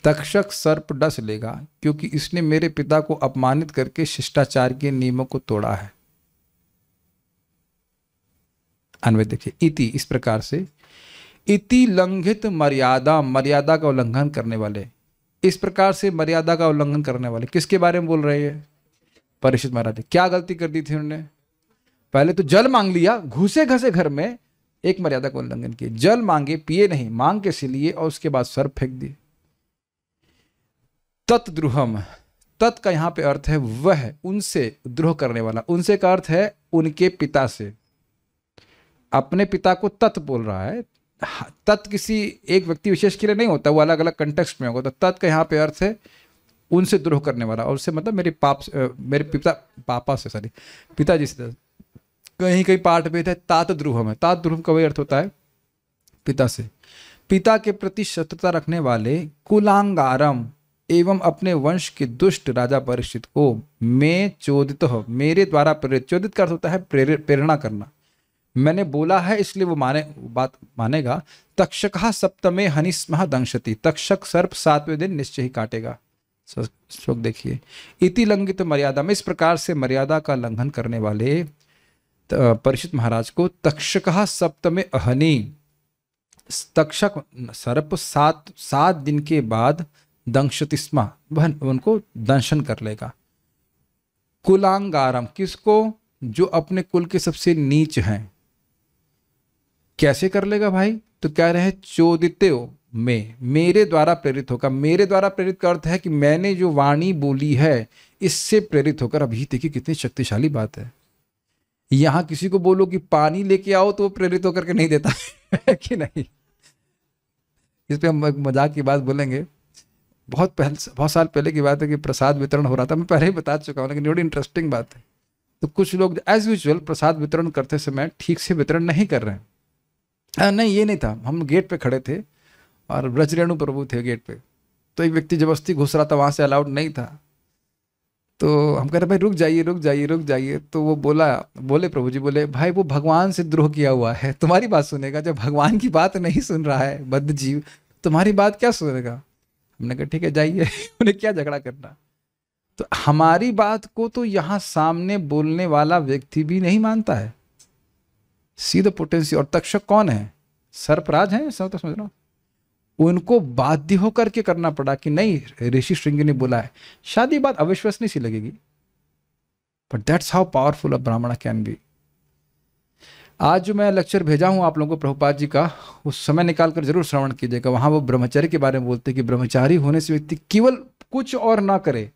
तक्षक सर्प डस लेगा, क्योंकि इसने मेरे पिता को अपमानित करके शिष्टाचार के नियमों को तोड़ा है। अन्वय देखिए, इति इस प्रकार से, इति लंघित मर्यादा, मर्यादा का उल्लंघन करने वाले, इस प्रकार से मर्यादा का उल्लंघन करने वाले किसके बारे में बोल रहे हैं? परीक्षित महाराज। क्या गलती कर दी थी उन्होंने? पहले तो जल मांग लिया, घुसे घसे घर में, एक मर्यादा का उल्लंघन किया। जल मांगे, पिए नहीं, मांग के से लिए, और उसके बाद सर्प फेंक दिए। तत्द्रुहम, तत् का यहां पे अर्थ है वह, उनसे, द्रोह करने वाला, उनसे का अर्थ है उनके पिता से। अपने पिता को तत् बोल रहा है। तत् किसी एक व्यक्ति विशेष के लिए नहीं होता, वो अलग अलग कंटेक्स्ट में होगा। तो तत् का यहाँ पे अर्थ है उनसे द्रोह करने वाला, और उससे मतलब मेरे पिताजी से। कहीं कहीं पाठ भेद है तात द्रुहम है, तात द्रुहम का वही अर्थ होता है पिता से, पिता के प्रति शत्रुता रखने वाले कुलांगारम एवं अपने वंश के दुष्ट राजा परीक्षित को मैं चोदित हो, मेरे द्वारा प्रेरित, चोदित का अर्थ होता है प्रेरणा करना, मैंने बोला है इसलिए वो बात मानेगा। तक्षकः सप्तमे हनिस्मः दंशति, तक्षक सर्प 7वें दिन निश्चय ही काटेगा। श्लोक देखिए, इति लंघित मर्यादा में, इस प्रकार से मर्यादा का लंघन करने वाले परीक्षित महाराज को तक्षकः सप्तमे अहनि, तक्षक सर्प 7 दिन के बाद दंशति स्म, वह उनको दंशन कर लेगा। कुलांगारम, किसको? जो अपने कुल के सबसे नीच हैं। कैसे कर लेगा भाई? तो कह रहे हैं चोदित्यो में, मेरे द्वारा प्रेरित होकर। मेरे द्वारा प्रेरित का अर्थ है कि मैंने जो वाणी बोली है इससे प्रेरित होकर। अभी देखिए कितनी शक्तिशाली बात है। यहां किसी को बोलो कि पानी लेके आओ तो वो प्रेरित होकर के नहीं देता है कि नहीं? इस पे हम मजाक की बात बोलेंगे। बहुत साल पहले की बात है कि प्रसाद वितरण हो रहा था, मैं पहले ही बता चुका हूँ, लेकिन बड़ी इंटरेस्टिंग बात है। तो कुछ लोग एज यूजुअल प्रसाद वितरण करते समय ठीक से वितरण नहीं कर रहे हैं। नहीं, ये नहीं था, हम गेट पे खड़े थे और ब्रजरेणु प्रभु थे गेट पे, तो एक व्यक्ति जबरदस्ती घुस रहा था, वहां से अलाउड नहीं था। तो हम कह रहे भाई रुक जाइए रुक जाइए रुक जाइए। तो वो बोले प्रभु जी बोले, भाई वो भगवान से द्रोह किया हुआ है, तुम्हारी बात सुनेगा? जब भगवान की बात नहीं सुन रहा है बद्ध जीव, तुम्हारी बात क्या सुनेगा? हमने कहा ठीक है जाइए उन्हें क्या झगड़ा करना। तो हमारी बात को तो यहाँ सामने बोलने वाला व्यक्ति भी नहीं मानता है। See the potential. और तक्षक कौन है? सर्पराज है, सब तो समझ रहा हूं। उनको बाध्य होकर के करना पड़ा कि नहीं, ऋषि श्रृंगी ने बोला है। शादी बात अविश्वसनीय सी लगेगी, बट दैट्स हाउ पावरफुल अ ब्राह्मण कैन बी। आज जो मैं लेक्चर भेजा हूं आप लोगों को प्रभुपाद जी का, उस समय निकाल कर जरूर श्रवण कीजिएगा। वहां वो ब्रह्मचर्य के बारे में बोलते कि ब्रह्मचारी होने से व्यक्ति केवल कुछ और ना करे।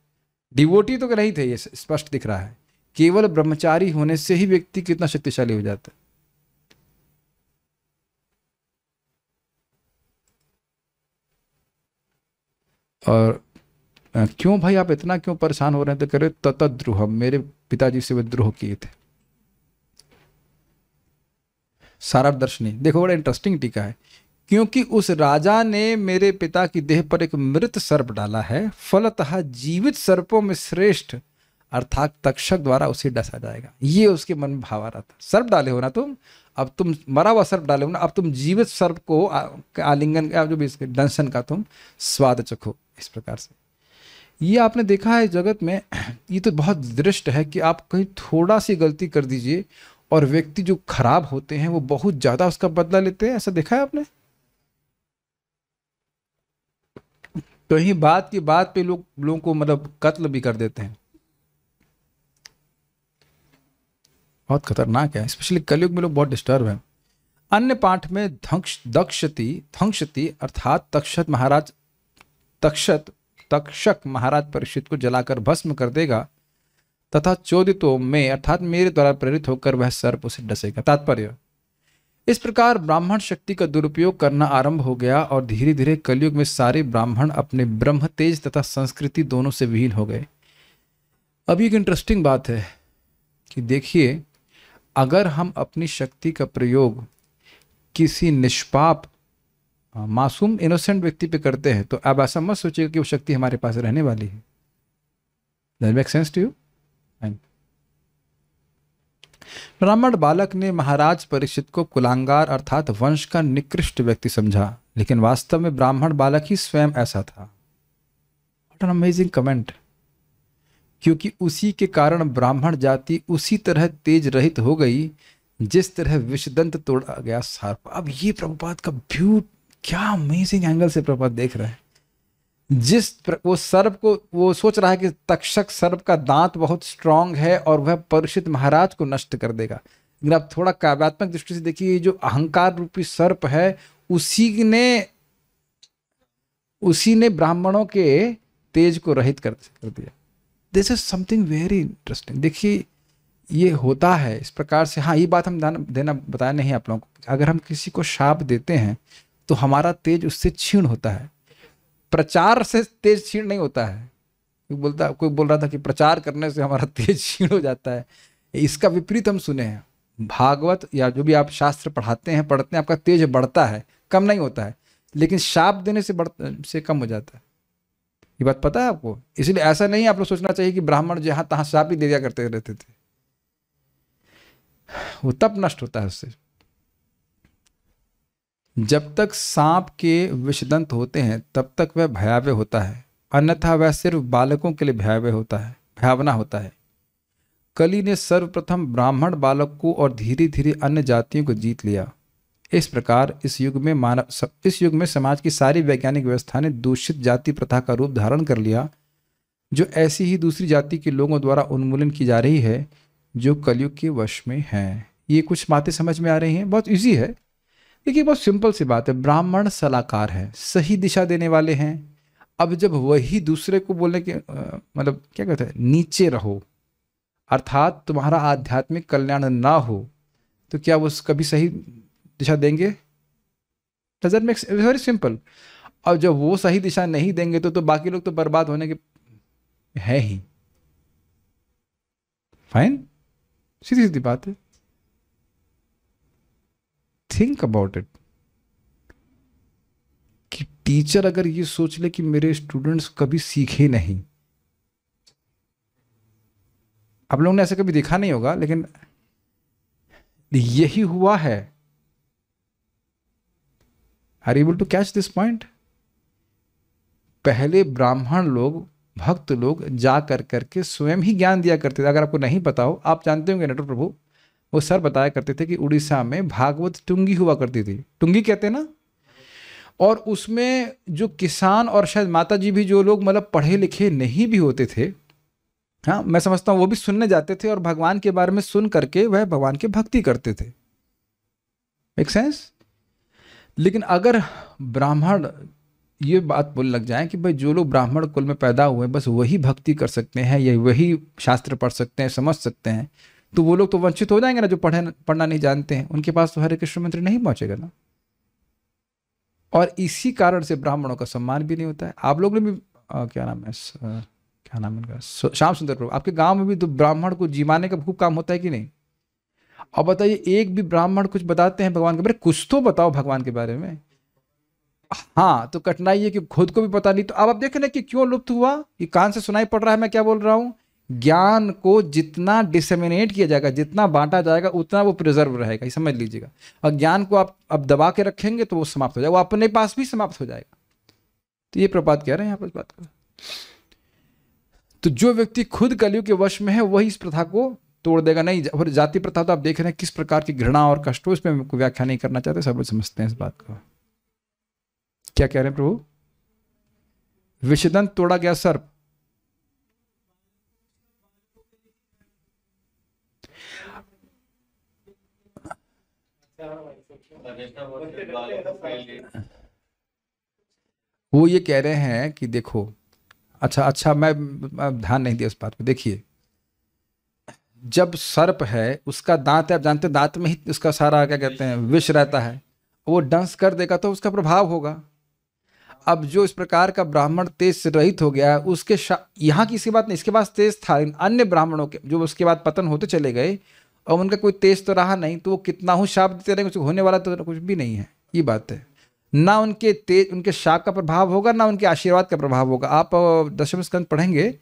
डिवोटी तो नहीं थे, ये स्पष्ट दिख रहा है। केवल ब्रह्मचारी होने से ही व्यक्ति कितना शक्तिशाली हो जाता है। और क्यों भाई आप इतना क्यों परेशान हो रहे हैं? तो कह रहे ततद्रोह, मेरे पिताजी से वे द्रोह किए थे। सारभ दर्शनी देखो, बड़ा इंटरेस्टिंग टीका है। क्योंकि उस राजा ने मेरे पिता की देह पर एक मृत सर्प डाला है, फलतः जीवित सर्पों में श्रेष्ठ अर्थात तक्षक द्वारा उसे डसा जाएगा। ये उसके मन में भाव आ रहा था। सर्प डाले हो ना तुम, अब तुम मरा हुआ सर्प डाले हो ना, अब तुम जीवित सर्प को आलिंगन का जो भी इसके दंशन का तुम स्वाद चखो। इस प्रकार से ये आपने देखा है जगत में। ये तो बहुत दृष्ट है कि आप कहीं थोड़ा सी गलती कर दीजिए और व्यक्ति जो खराब होते हैं वो बहुत ज्यादा उसका बदला लेते हैं। ऐसा देखा है आपने? कहीं बात की बात पे लोगों को मतलब कत्ल भी कर देते हैं। बहुत खतरनाक है, स्पेशली कलयुग में लोग बहुत डिस्टर्ब हैं। अन्य पाठ में दंशति अर्थात तक्षक महाराज परीक्षित को जलाकर भस्म कर देगा तथा चोदितो में अर्थात मेरे द्वारा प्रेरित होकर वह सर्प उसे डसेगा। तात्पर्य, इस प्रकार ब्राह्मण शक्ति का दुरुपयोग करना आरंभ हो गया और धीरे धीरे कलयुग में सारे ब्राह्मण अपने ब्रह्म तेज तथा संस्कृति दोनों से विहीन हो गए। अब एक इंटरेस्टिंग बात है कि देखिए, अगर हम अपनी शक्ति का प्रयोग किसी निष्पाप मासूम इनोसेंट व्यक्ति पे करते हैं तो अब ऐसा मत सोचिएगा कि वो शक्ति हमारे पास रहने वाली है। Does it make sense to you? ब्राह्मण बालक ने महाराज परीक्षित को कुलांगार अर्थात वंश का निकृष्ट व्यक्ति समझा, लेकिन वास्तव में ब्राह्मण बालक ही स्वयं ऐसा था। What an amazing comment! क्योंकि उसी के कारण ब्राह्मण जाति उसी तरह तेज रहित हो गई जिस तरह विषदंत तोड़ा गया सर्प। अब ये प्रभुपाद का व्यू क्या अमेजिंग एंगल से प्रभुपाद देख रहे हैं। वो सर्प को वो सोच रहा है कि तक्षक सर्प का दांत बहुत स्ट्रांग है और वह परीक्षित महाराज को नष्ट कर देगा। लेकिन आप थोड़ा काव्यात्मक दृष्टि से देखिए, जो अहंकार रूपी सर्प है उसी ने ब्राह्मणों के तेज को रहित कर दिया। This is something very interesting. देखिए ये होता है इस प्रकार से। हाँ, ये बात हम बताया नहीं आप लोगों को। अगर हम किसी को शाप देते हैं तो हमारा तेज उससे क्षीण होता है, प्रचार से तेज क्षीण नहीं होता है। कोई बोल रहा था कि प्रचार करने से हमारा तेज क्षीण हो जाता है। इसका विपरीत हम सुने हैं। भागवत या जो भी आप शास्त्र पढ़ते हैं आपका तेज बढ़ता है। कम नहीं होता है, लेकिन शाप देने से कम हो जाता है। ये बात पता है आपको? इसलिए ऐसा नहीं आप लोग सोचना चाहिए कि ब्राह्मण जहां तहां शाप ही दे दिया करते रहते थे, वो तब नष्ट होता है उससे। जब तक सांप के विषदंत होते हैं तब तक वह भयावह होता है, अन्यथा वह सिर्फ बालकों के लिए भयावह होता है, भयावना होता है। कली ने सर्वप्रथम ब्राह्मण बालक को और धीरे धीरे अन्य जातियों को जीत लिया। इस प्रकार इस युग में समाज की सारी वैज्ञानिक व्यवस्था ने दूषित जाति प्रथा का रूप धारण कर लिया, जो ऐसी ही दूसरी जाति के लोगों द्वारा उन्मूलन की जा रही है जो कलयुग के वश में हैं। ये कुछ बातें समझ में आ रही हैं? बहुत इजी है। देखिए बहुत सिंपल सी बात है, ब्राह्मण सलाहकार है, सही दिशा देने वाले हैं। अब जब वही दूसरे को बोलने के मतलब क्या कहते हैं, नीचे रहो, अर्थात तुम्हारा आध्यात्मिक कल्याण ना हो, तो क्या वो कभी सही दिशा देंगे? Doesn't make, very simple. और जब वो सही दिशा नहीं देंगे तो बाकी लोग तो बर्बाद होने के है ही। फाइन, सीधी सीधी बात है। थिंक अबाउट इट कि टीचर अगर ये सोच ले कि मेरे स्टूडेंट्स कभी सीखे नहीं, आप लोगों ने ऐसे कभी देखा नहीं होगा, लेकिन यही हुआ है। Are able to catch this point? पहले ब्राह्मण लोग, भक्त लोग जा कर करके स्वयं ही ज्ञान दिया करते थे। अगर आपको नहीं पता हो, आप जानते होंगे नटवर प्रभु, वो सर बताया करते थे कि उड़ीसा में भागवत टुंगी हुआ करती थी। टुंगी कहते हैं ना। और उसमें जो किसान और शायद माता जी भी, जो लोग मतलब पढ़े लिखे नहीं भी होते थे, हाँ मैं समझता हूँ, वो भी सुनने जाते थे और भगवान के बारे में सुन करके वह भगवान की भक्ति करते थे। Make sense? लेकिन अगर ब्राह्मण ये बात बोलने लग जाए कि भाई जो लोग ब्राह्मण कुल में पैदा हुए बस वही भक्ति कर सकते हैं या वही शास्त्र पढ़ सकते हैं, समझ सकते हैं, तो वो लोग तो वंचित हो जाएंगे ना, जो पढ़ना नहीं जानते हैं। उनके पास तो हरे कृष्ण मंत्र नहीं पहुंचेगा ना। और इसी कारण से ब्राह्मणों का सम्मान भी नहीं होता है। आप लोग ने भी क्या नाम है इनका, श्याम सुंदर प्रभु, आपके गांव में भी तो ब्राह्मण को जिमाने का खूब काम होता है कि नहीं? अब बताइए, एक भी ब्राह्मण कुछ बताते हैं भगवान के बारे में? कुछ तो बताओ भगवान के बारे में। हाँ, तो कठिनाई है कि खुद को भी पता नहीं। तो अब आप देखें ना कि क्यों लुप्त हुआ। ये कान से सुनाई पड़ रहा है मैं क्या बोल रहा हूँ। ज्ञान को जितना डिसेमिनेट किया जाएगा, जितना बांटा जाएगा, उतना वो प्रिजर्व रहेगा, ये समझ लीजिएगा। और ज्ञान को आप अब दबा के रखेंगे तो वो समाप्त हो जाएगा, वो अपने पास भी समाप्त हो जाएगा। तो ये प्रपात कह रहे हैं यहाँ पर इस बात को। तो जो व्यक्ति खुद कलयुग के वश में है वही इस प्रथा को तोड़ देगा। नहीं, और जाति प्रथा तो आप देख रहे हैं किस प्रकार की घृणा और कष्ट हो, इसमें कोई व्याख्या नहीं करना चाहते, सब लोग समझते हैं इस बात को। क्या कह रहे हैं प्रभु? विषदंत तोड़ा गया सर्प। वो ये कह रहे हैं कि देखो, अच्छा मैं ध्यान नहीं दिया उस बात पे। देखिए, जब सर्प है उसका दांत है, आप जानते हैं दांत में ही उसका सारा क्या कहते हैं विष रहता है, वो डंस कर देगा तो उसका प्रभाव होगा। अब जो इस प्रकार का ब्राह्मण तेज से रहित हो गया, उसके यहाँ की इसकी बात नहीं, इसके पास तेज था, अन्य ब्राह्मणों के जो उसके बाद पतन होते चले गए और उनका कोई तेज तो रहा नहीं, तो वो कितना ही शाप देते रहे, कुछ होने वाला तो कुछ भी नहीं है। ये बात है, ना उनके तेज, उनके शाप का प्रभाव होगा, ना उनके आशीर्वाद का प्रभाव होगा। आप दशम स्कंद पढ़ेंगे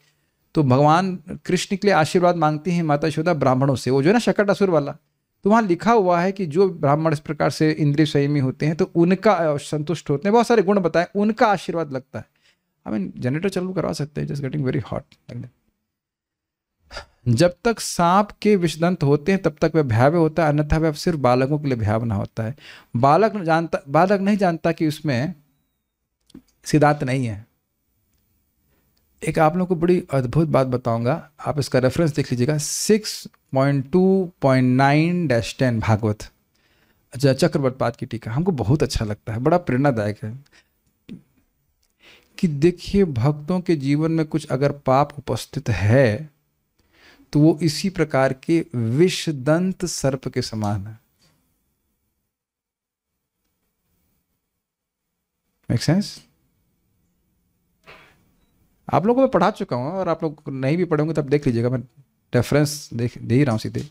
तो भगवान कृष्ण के लिए आशीर्वाद मांगती हैं माता यशोदा ब्राह्मणों से, वो जो है ना शकट असुर वाला। तो वहाँ लिखा हुआ है कि जो ब्राह्मण इस प्रकार से इंद्रिय संयमी होते हैं तो उनका संतुष्ट होते हैं, बहुत सारे गुण बताए, उनका आशीर्वाद लगता है। आई मीन जनरेटर चालू करवा सकते हैं, जस्ट गेटिंग वेरी हॉट। जब तक सांप के विषदंत होते हैं तब तक वह भयावह होता है, अन्यथा वह सिर्फ बालकों के लिए भयावना होता है। बालक नहीं जानता कि उसमें सिद्धांत नहीं है। एक आप लोगों को बड़ी अद्भुत बात बताऊंगा, आप इसका रेफरेंस देख लीजिएगा, 6.2.9-10 भागवत, अच्छा चक्रवर्त पाद की टीका, हमको बहुत अच्छा लगता है, बड़ा प्रेरणादायक है। कि देखिए, भक्तों के जीवन में कुछ अगर पाप उपस्थित है तो वो इसी प्रकार के विषदंत सर्प के समान है। Make sense? आप लोगों को मैं पढ़ा चुका हूँ और आप लोग नहीं भी पढ़ेंगे तब देख लीजिएगा, मैं रेफरेंस दे ही रहा हूँ सीधे।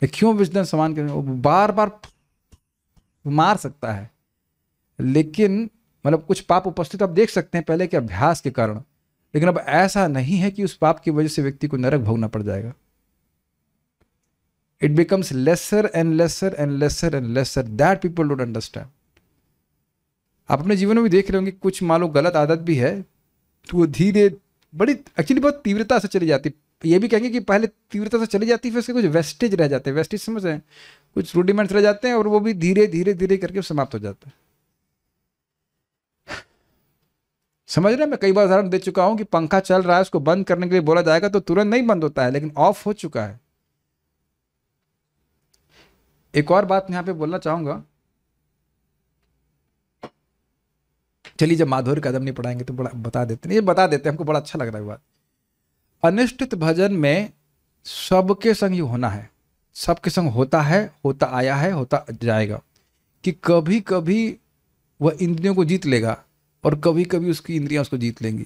क्यों विषदंत समान के, बार बार मार सकता है, लेकिन मतलब कुछ पाप उपस्थित आप देख सकते हैं पहले के अभ्यास के कारण, लेकिन अब ऐसा नहीं है कि उस पाप की वजह से व्यक्ति को नरक भोगना पड़ जाएगा। It becomes lesser and lesser and lesser and lesser, that people don't understand. आप अपने जीवन में भी देख रहे होंगे कुछ मान लो गलत आदत भी है तो वो धीरे बड़ी एक्चुअली बहुत तीव्रता से चली जाती, ये भी कहेंगे कि पहले तीव्रता से चली जाती फिर उसके कुछ वेस्टेज रह जाते हैं, वेस्टेज समझ रहे हैं, कुछ रूडिमेंट्स रह जाते हैं और वो भी धीरे धीरे धीरे करके समाप्त हो जाता है। समझ रहे हैं, मैं कई बार उदाहरण दे चुका हूं कि पंखा चल रहा है उसको बंद करने के लिए बोला जाएगा तो तुरंत नहीं बंद होता है, लेकिन ऑफ हो चुका है। एक और बात यहां पे बोलना चाहूंगा, चलिए जब माधुर्य कदम नहीं पढ़ाएंगे तो बड़ा बता देते हैं, ये बता देते हैं, हमको बड़ा अच्छा लग रहा है बात। अनिष्टित भजन में सबके संग ये होना है, सबके संग होता है, होता आया है, होता जाएगा, कि कभी कभी वह इंद्रियों को जीत लेगा और कभी कभी उसकी इंद्रियां उसको जीत लेंगी।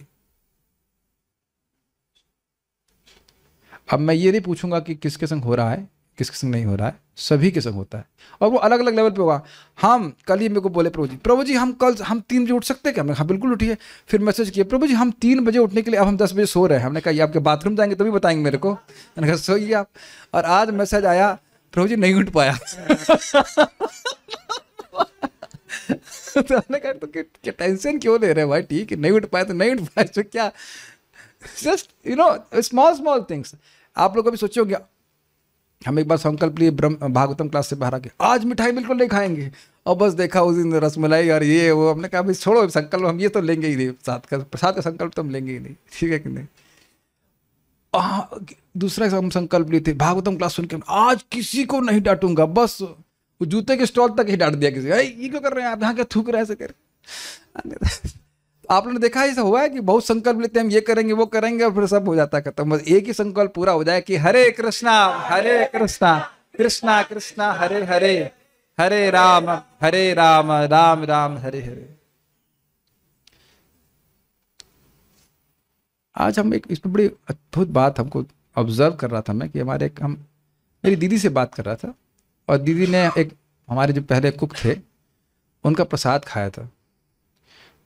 अब मैं ये नहीं पूछूंगा कि किसके संग हो रहा है किसके संग नहीं हो रहा है, सभी के संग होता है और वो अलग अलग लेवल पे होगा। हम कल ही मेरे को बोले प्रभु जी हम कल हम 3 बजे उठ सकते हैं क्या? हमने कहा बिल्कुल उठिए। फिर मैसेज किया प्रभु जी हम 3 बजे उठने के लिए, अब हम 10 बजे सो रहे हैं। हमने कहा ये आपके बाथरूम जाएंगे तभी बताएंगे मेरे को। मैंने कहा सोइए आप। और आज मैसेज आया प्रभु जी नहीं उठ पाया। तो हमने कहा तो क्या टेंशन क्यों ले रहे हैं भाई, ठीक है नहीं उठ पाया तो नहीं उठ पाया तो क्या, just you know small small things. आप लोग अभी सोचे होंगे, हम एक बार संकल्प लिए भागवतम क्लास से बाहर आके आज मिठाई बिल्कुल नहीं खाएंगे, और बस देखा उस दिन रसमलाई और ये वो। हमने कहा भाई छोड़ो संकल्प, हम ये तो लेंगे ही नहीं, प्रसाद का संकल्प तो हम लेंगे ही नहीं, ठीक है कि नहीं। दूसरा हम संकल्प लिए थे भागवतम क्लास सुन के आज किसी को नहीं डांटूंगा, बस वो जूते के स्टॉल तक ही डांट दिया किसी, ये क्यों कर रहे हैं आप यहाँ, क्या थूक रहे हैं ऐसे कर। आप लोगों ने देखा ऐसा हुआ है कि बहुत संकल्प लेते हैं हम ये करेंगे वो करेंगे और फिर सब हो जाता है खत्म। बस एक ही संकल्प पूरा हो जाए कि हरे कृष्णा कृष्णा कृष्णा हरे हरे, हरे राम राम राम हरे हरे। आज हम एक इसमें बड़ी अद्भुत बात हमको ऑब्जर्व कर रहा था मैं, कि हमारे हम मेरी दीदी से बात कर रहा था और दीदी ने एक हमारे जो पहले कुक थे उनका प्रसाद खाया था।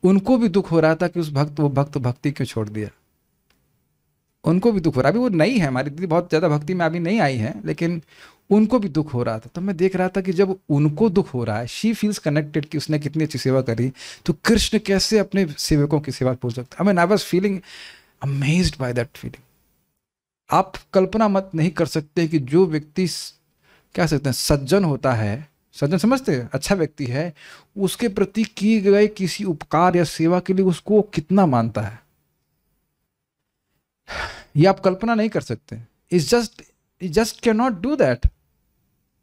उनको भी दुख हो रहा था कि उस वो भक्त भक्ति क्यों छोड़ दिया, उनको भी दुख हो रहा। अभी वो नहीं है, हमारी दीदी बहुत ज़्यादा भक्ति में अभी नहीं आई है, लेकिन उनको भी दुख हो रहा था। तो मैं देख रहा था कि जब उनको दुख हो रहा है, शी फील्स कनेक्टेड कि उसने कितनी अच्छी सेवा करी, तो कृष्ण कैसे अपने सेवकों की सेवा पूछ सकता। I mean I was feeling amazed by that feeling. आप कल्पना मत नहीं कर सकते कि जो व्यक्ति क्या सकते हैं सज्जन होता है, सज्जन समझते हैं अच्छा व्यक्ति है, उसके प्रति किए गए किसी उपकार या सेवा के लिए उसको कितना मानता है, ये आप कल्पना नहीं कर सकते। It's just can not do that.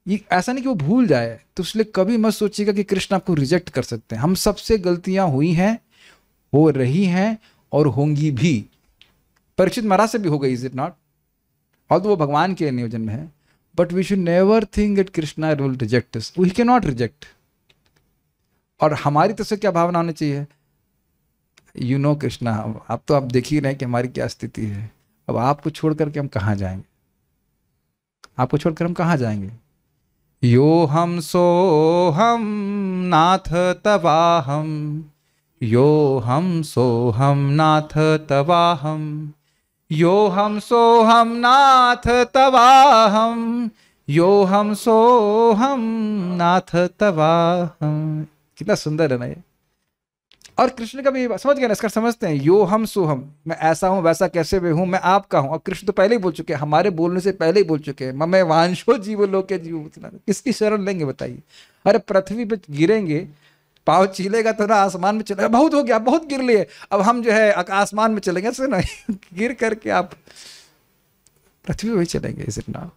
ये ऐसा नहीं कि वो भूल जाए, तो इसलिए कभी मत सोचिएगा कि कृष्ण आपको रिजेक्ट कर सकते हैं। हम सबसे गलतियां हुई हैं, हो रही हैं और होंगी भी। परीक्षित महाराज से भी हो गई, इज इट नॉट? और तो वो भगवान के नियोजन में है, but we should never think that Krishna will reject us. We can not reject. और हमारी तरफ से क्या भावना होनी चाहिए, यू नो कृष्णा, अब तो आप देख ही रहे हैं कि हमारी क्या स्थिति है, अब आपको छोड़ करके हम कहाँ जाएंगे, आपको छोड़कर हम कहाँ जाएंगे। यो हम सो हम नाथ तवाहम, यो हम सो हम नाथ तवाहम, यो हम सो हम नाथ तवाहम, यो हम सो हम नाथ तवाहम। कितना सुंदर है ना ये। और कृष्ण का भी समझ गए ना, इसका समझते हैं यो हम सो हम, मैं ऐसा हूं वैसा कैसे भी हूं, मैं आपका हूं। और कृष्ण तो पहले ही बोल चुके हैं, हमारे बोलने से पहले ही बोल चुके हैं, मैं वांशो जीव लोके जीव। किसकी शरण लेंगे बताइए? अरे पृथ्वी पे गिरेंगे, पाँव चीलेगा तो ना आसमान में चलेगा, बहुत हो गया बहुत गिर लिए, अब हम जो है आसमान में चलेंगे ऐसे नहीं। गिर करके आप पृथ्वी वही चलेंगे। Is it not?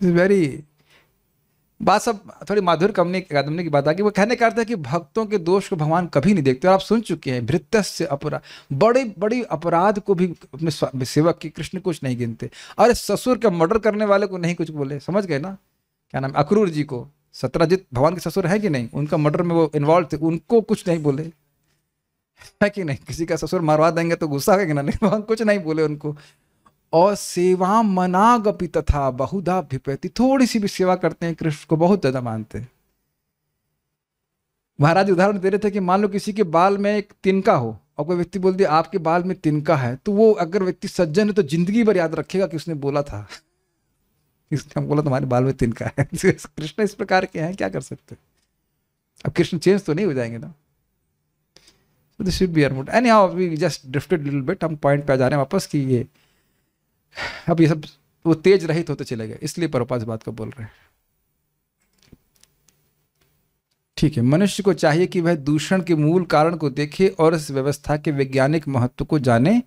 वेरी बात सब थोड़ी माधुर्य कमने की बात आ कि वो कहने का अर्थ है कि भक्तों के दोष को भगवान कभी नहीं देखते। और आप सुन चुके हैं भृत्यस्य अपराध, बड़ी बड़ी अपराध को भी अपने सेवक की कृष्ण कुछ नहीं गिनते। अरे ससुर का मर्डर करने वाले को नहीं कुछ बोले, समझ गए ना? क्या नाम, अक्रूर जी को, सत्यजित भगवान के ससुर है कि नहीं, उनका मर्डर में वो इन्वॉल्व थे, उनको कुछ नहीं बोले, है कि नहीं? किसी का ससुर मारवा देंगे तो गुस्सा है कि नहीं, भगवान कुछ नहीं बोले उनको। और सेवा मनागपि तथा बहुधा भिपैति, थोड़ी सी भी सेवा करते हैं कृष्ण को बहुत ज्यादा मानते हैं। महाराज उदाहरण दे रहे थे कि मान लो किसी के बाल में एक तिनका हो और कोई व्यक्ति बोल दिया आपके बाल में तिनका है, तो वो अगर व्यक्ति सज्जन है तो जिंदगी भर याद रखेगा कि उसने बोला था, इसने हम बोला तुम्हारे बाल में तिनका है। कृष्ण इस प्रकार के हैं, क्या कर सकते। अब कृष्ण चेंज तो नहीं हो जाएंगे ना। So this should be our mood. Anyhow, we just drifted a little bit. हम पॉइंट पे आ जा रहे हैं वापस कि ये अब ये सब वो तेज रहित होते चले गए, इसलिए प्रभुपाद इस बात को बोल रहे हैं। ठीक है, मनुष्य को चाहिए कि वह दूषण के मूल कारण को देखे और इस व्यवस्था के वैज्ञानिक महत्व को जाने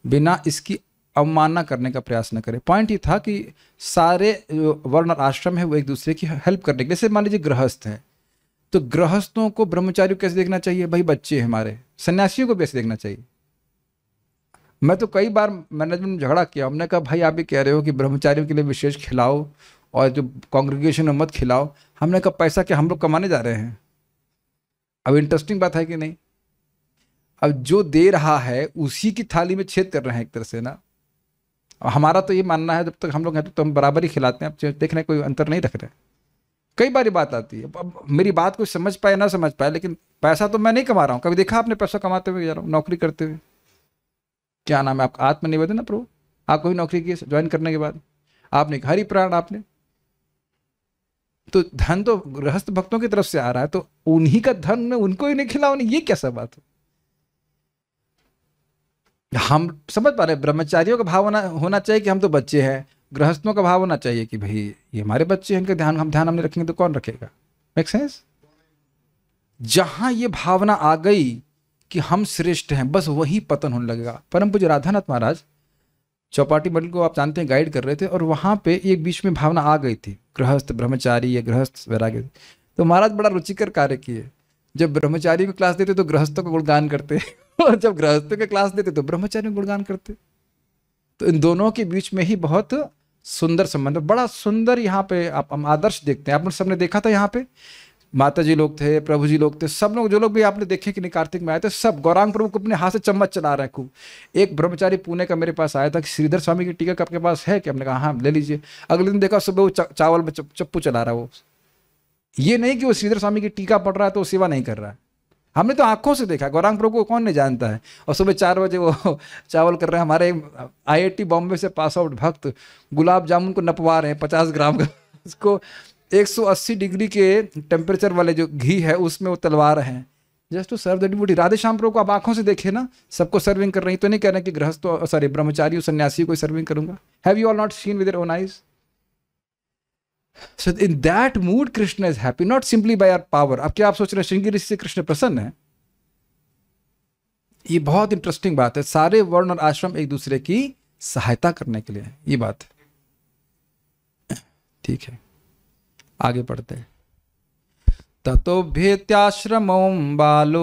बिना इसकी अवमानना करने का प्रयास न करे। पॉइंट ये था कि सारे वर्ण और आश्रम है वो एक दूसरे की हेल्प करने के, जैसे मान लीजिए गृहस्थ हैं तो गृहस्थों को ब्रह्मचारियों को कैसे देखना चाहिए, भाई बच्चे हैं हमारे। सन्यासियों को कैसे देखना चाहिए। मैं तो कई बार मैनेजमेंट में झगड़ा किया, हमने कहा भाई आप भी कह रहे हो कि ब्रह्मचारियों के लिए विशेष खिलाओ और जो कांग्रेगेशन में मत खिलाओ। हमने कहा पैसा क्या हम लोग कमाने जा रहे हैं। अब इंटरेस्टिंग बात है कि नहीं, अब जो दे रहा है उसी की थाली में छेद कर रहे हैं एक तरह से ना। हमारा तो ये मानना है जब तक हम लोग हैं तो हम बराबर ही खिलाते हैं, अब देख रहे हैं कोई अंतर नहीं रख रहे। कई बार बात आती है, अब मेरी बात कोई समझ पाए ना समझ पाए, लेकिन पैसा तो मैं नहीं कमा रहा हूँ। कभी देखा आपने पैसा कमाते हुए जा रहा हूँ नौकरी करते हुए, क्या नाम है आपका, आत्मनिवेदन ना प्रभु, आपको भी नौकरी की ज्वाइन करने के बाद आपने हरि प्राण आपने, तो धन तो गृहस्थ भक्तों की तरफ से आ रहा है, तो उन्हीं का धन में उनको ही नहीं खिलाओ, ये कैसा बात है। हम समझ पा रहे ब्रह्मचारियों का भाव होना चाहिए कि हम तो बच्चे हैं, गृहस्थों का भाव होना चाहिए कि भाई ये हमारे बच्चे हैं, इनका ध्यान हम नहीं रखेंगे तो कौन रखेगा। Make sense. जहां ये भावना आ गई कि हम श्रेष्ठ हैं, बस वही पतन होने लगेगा। परम पूज्य राधानाथ महाराज चौपाटी मंडल को आप जानते हैं गाइड कर रहे थे, और वहां पे एक बीच में भावना आ गई थी गृहस्थ ब्रह्मचारी या गृहस्थ वैराग्य, तो महाराज बड़ा रुचिकर कार्य किए। जब ब्रह्मचारी में क्लास देते तो गृहस्थों का गुणगान करते और जब गृहस्थों के क्लास देते तो ब्रह्मचारी में गुणगान करते। तो इन दोनों के बीच में ही बहुत सुंदर संबंध, बड़ा सुंदर यहाँ पे आप हम आदर्श देखते हैं। आप लोग सबने देखा था, यहाँ पे माता जी लोग थे, प्रभु जी लोग थे, सब लोग जो लोग भी आपने देखे कि नहीं कार्तिक में आए थे, सब गौरांग प्रभु को अपने हाथ से चम्मच चला रहे हैं खूब। एक ब्रह्मचारी पुणे का मेरे पास आया था कि श्रीधर स्वामी की टीका आपके पास है कि, हमने कहा हाँ ले लीजिए। अगले दिन देखा सुबह वो चावल में चप्पू चला रहा है। वो ये नहीं कि वो श्रीधर स्वामी की टीका पढ़ रहा है तो वो सेवा नहीं कर रहा है, हमने तो आंखों से देखा। गौरांग प्रभु को कौन नहीं जानता है। और सुबह 4 बजे वो चावल कर रहे हैं। हमारे IIT बॉम्बे से पास आउट भक्त गुलाब जामुन को नपवा रहे हैं 50 ग्राम का, उसको 180 डिग्री के टेम्परेचर वाले जो घी है उसमें वो तलवा रहे हैं, just to serve the devotee. Radhe Shyam प्रभु को आप आंखों से देखे ना, सबको सर्विंग कर रही। तो नहीं कह रहे कि गृहस्थ सॉरी ब्रह्मचारी सन्यासी को सर्विंग करूंगा। Have you all not seen with your own eyes? So in that mood Krishna is happy, not simply by our power. अब क्या आप सोच रहे हैं श्रृंगी ऋषि से कृष्ण प्रसन्न है? ये बहुत इंटरेस्टिंग बात है। सारे वर्ण और आश्रम एक दूसरे की सहायता करने के लिए, ये बात है। ठीक है, आगे पढ़ते हैं। ततो भेत्याश्रमं बालो,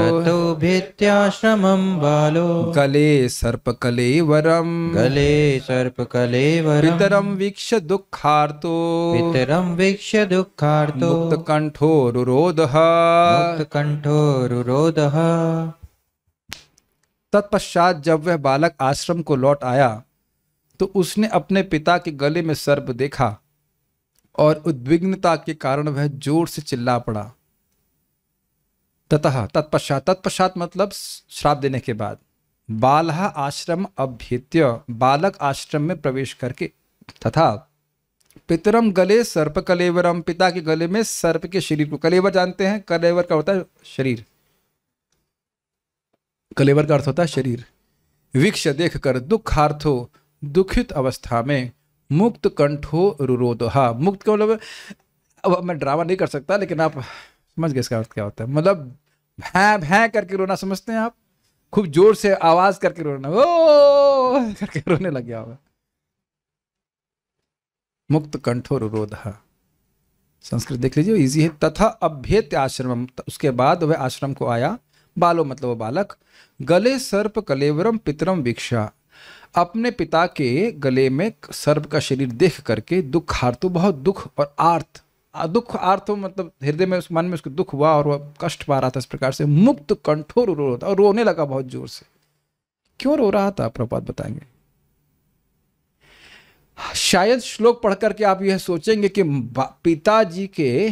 ततो भेत्याश्रमं बालो, गले सर्पकलेवरम, गले सर्पकलेवरम, पितरम वीक्ष्य दुःखार्तो, पितरं वीक्ष्य दुःखार्तो, मुक्तकंठो रुरोधः, मुक्तकंठो रुरोधः। तत्पश्चात जब वह बालक आश्रम को लौट आया तो उसने अपने पिता के गले में सर्प देखा और उद्विग्नता के कारण वह जोर से चिल्ला पड़ा। ततः तत्पश्चात, तत्पश्चात मतलब श्राप देने के बाद, बालः आश्रम अभ्येत्य, बालक आश्रम में प्रवेश करके, तथा पितरम गले सर्प कलेवरम, पिता के गले में सर्प के शरीर को, कलेवर जानते हैं, कलेवर का होता है शरीर, कलेवर का अर्थ होता है शरीर, वीक्ष देख कर दुखार्थो, दुखित अवस्था में, मुक्त कंठो रुरोधहा, मुक्त का मतलब, अब मैं ड्रामा नहीं कर सकता लेकिन आप समझ गए इसका अर्थ क्या होता है। मतलब भैं भैं करके रोना, समझते हैं आप, खूब जोर से आवाज करके रोना, ओ करके रोने लग गया होगा। मुक्त कंठो रुरोधहा, संस्कृत देख लीजिए इजी है। तथा अभ्येत्य आश्रमम, उसके बाद वह आश्रम को आया, बालो मतलब वो बालक, गले सर्प कलेवरम पितरम वीक्षा, अपने पिता के गले में सर्प का शरीर देख करके दुखार्थ, बहुत दुख और आर्थ, दुख आर्थ मतलब हृदय में, उस मन में उसको दुख हुआ और वह कष्ट पा रहा था। इस प्रकार से मुक्त कंठोर रो रहा था और रोने लगा बहुत जोर से। क्यों रो रहा था प्रभुपाद बताएंगे। शायद श्लोक पढ़ करके आप यह सोचेंगे कि पिताजी के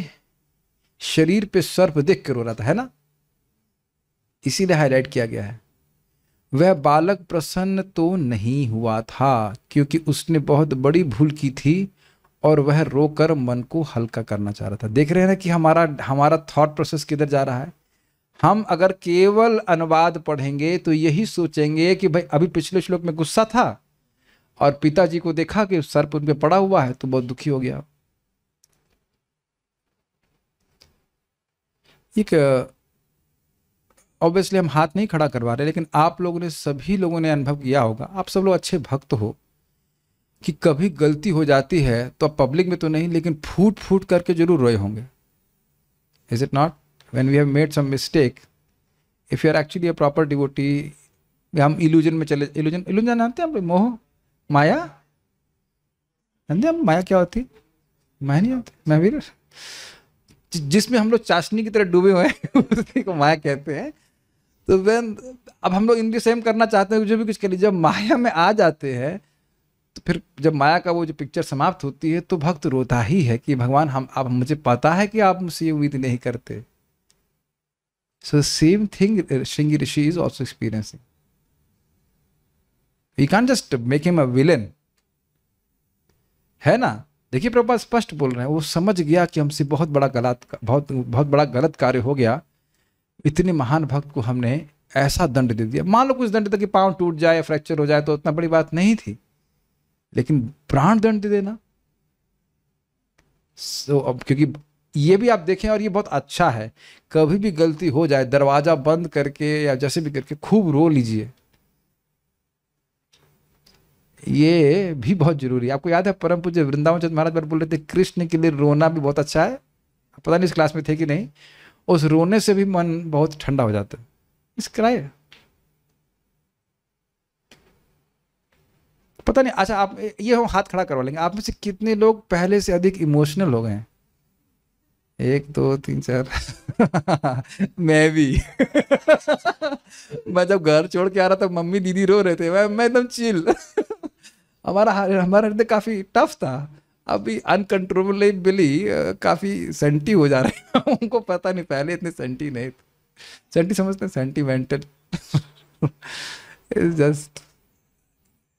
शरीर पे सर्प देख के रो रहा था, है ना, इसीलिए हाईलाइट किया गया है। वह बालक प्रसन्न तो नहीं हुआ था क्योंकि उसने बहुत बड़ी भूल की थी और वह रोकर मन को हल्का करना चाह रहा था। देख रहे हैं ना कि हमारा थॉट प्रोसेस किधर जा रहा है। हम अगर केवल अनुवाद पढ़ेंगे तो यही सोचेंगे कि भाई अभी पिछले श्लोक में गुस्सा था और पिताजी को देखा कि सर्प उन पे पड़ा हुआ है तो बहुत दुखी हो गया। एक ऑब्वियसली हम हाथ नहीं खड़ा करवा रहे, लेकिन आप लोगों ने, सभी लोगों ने अनुभव किया होगा, आप सब लोग अच्छे भक्त हो, कि कभी गलती हो जाती है तो अब पब्लिक में तो नहीं लेकिन फूट फूट करके जरूर रोए होंगे। Is it not? When we have made some mistake, if you are actually a proper devotee, हम इल्यूजन में चले, इल्यूजन जानते हैं हम, मोह, माया जानते हैं हम? माया क्या होती? मैं नहीं जानते, मैं भी जिसमें हम लोग चाशनी की तरह डूबे हुए हैं उसी को माया कहते हैं। तो वेन अब हम लोग इनके सेम करना चाहते हैं, जो भी कुछ करिए, जब माया में आ जाते हैं तो फिर जब माया का वो जो पिक्चर समाप्त होती है तो भक्त रोता ही है कि भगवान हम, अब मुझे पता है कि आप मुझसे ये उम्मीद नहीं करते। So same thing Shringi Rishi is also experiencing. We can't just make him a villain, है ना। देखिए प्रभुपाद स्पष्ट बोल रहे हैं, वो समझ गया कि हमसे बहुत बड़ा गलत कार्य हो गया, इतने महान भक्त को हमने ऐसा दंड दे दिया। मान लो कुछ दंड था कि पांव टूट जाए या फ्रैक्चर हो जाए तो उतना बड़ी बात नहीं थी, लेकिन प्राण दंड दे देना। अब क्योंकि ये भी आप देखें, और ये बहुत अच्छा है, कभी भी गलती हो जाए दरवाजा बंद करके या जैसे भी करके खूब रो लीजिए, ये भी बहुत जरूरी है। आपको याद है परम पूज्य वृंदावन चंद्र महाराज बोल रहे थे कृष्ण के लिए रोना भी बहुत अच्छा है। पता नहीं इस क्लास में थे कि नहीं, उस रोने से भी मन बहुत ठंडा हो जाता है। इसका पता नहीं। अच्छा, आप ये हम हाथ खड़ा करवा लेंगे, आप में से कितने लोग पहले से अधिक इमोशनल हो गए हैं? 1 2 3 4 मैं भी मैं जब घर छोड़ के आ रहा था मम्मी दीदी रो रहे थे, मैं एकदम चिल हमारा हृदय काफी टफ था। अभी अनकंट्रोलेबली काफी सेंटी हो जा रहे हैं उनको पता नहीं, पहले इतने सेंटी नहीं थे। सेंटी समझते हैं, सेंटीमेंटल जस्ट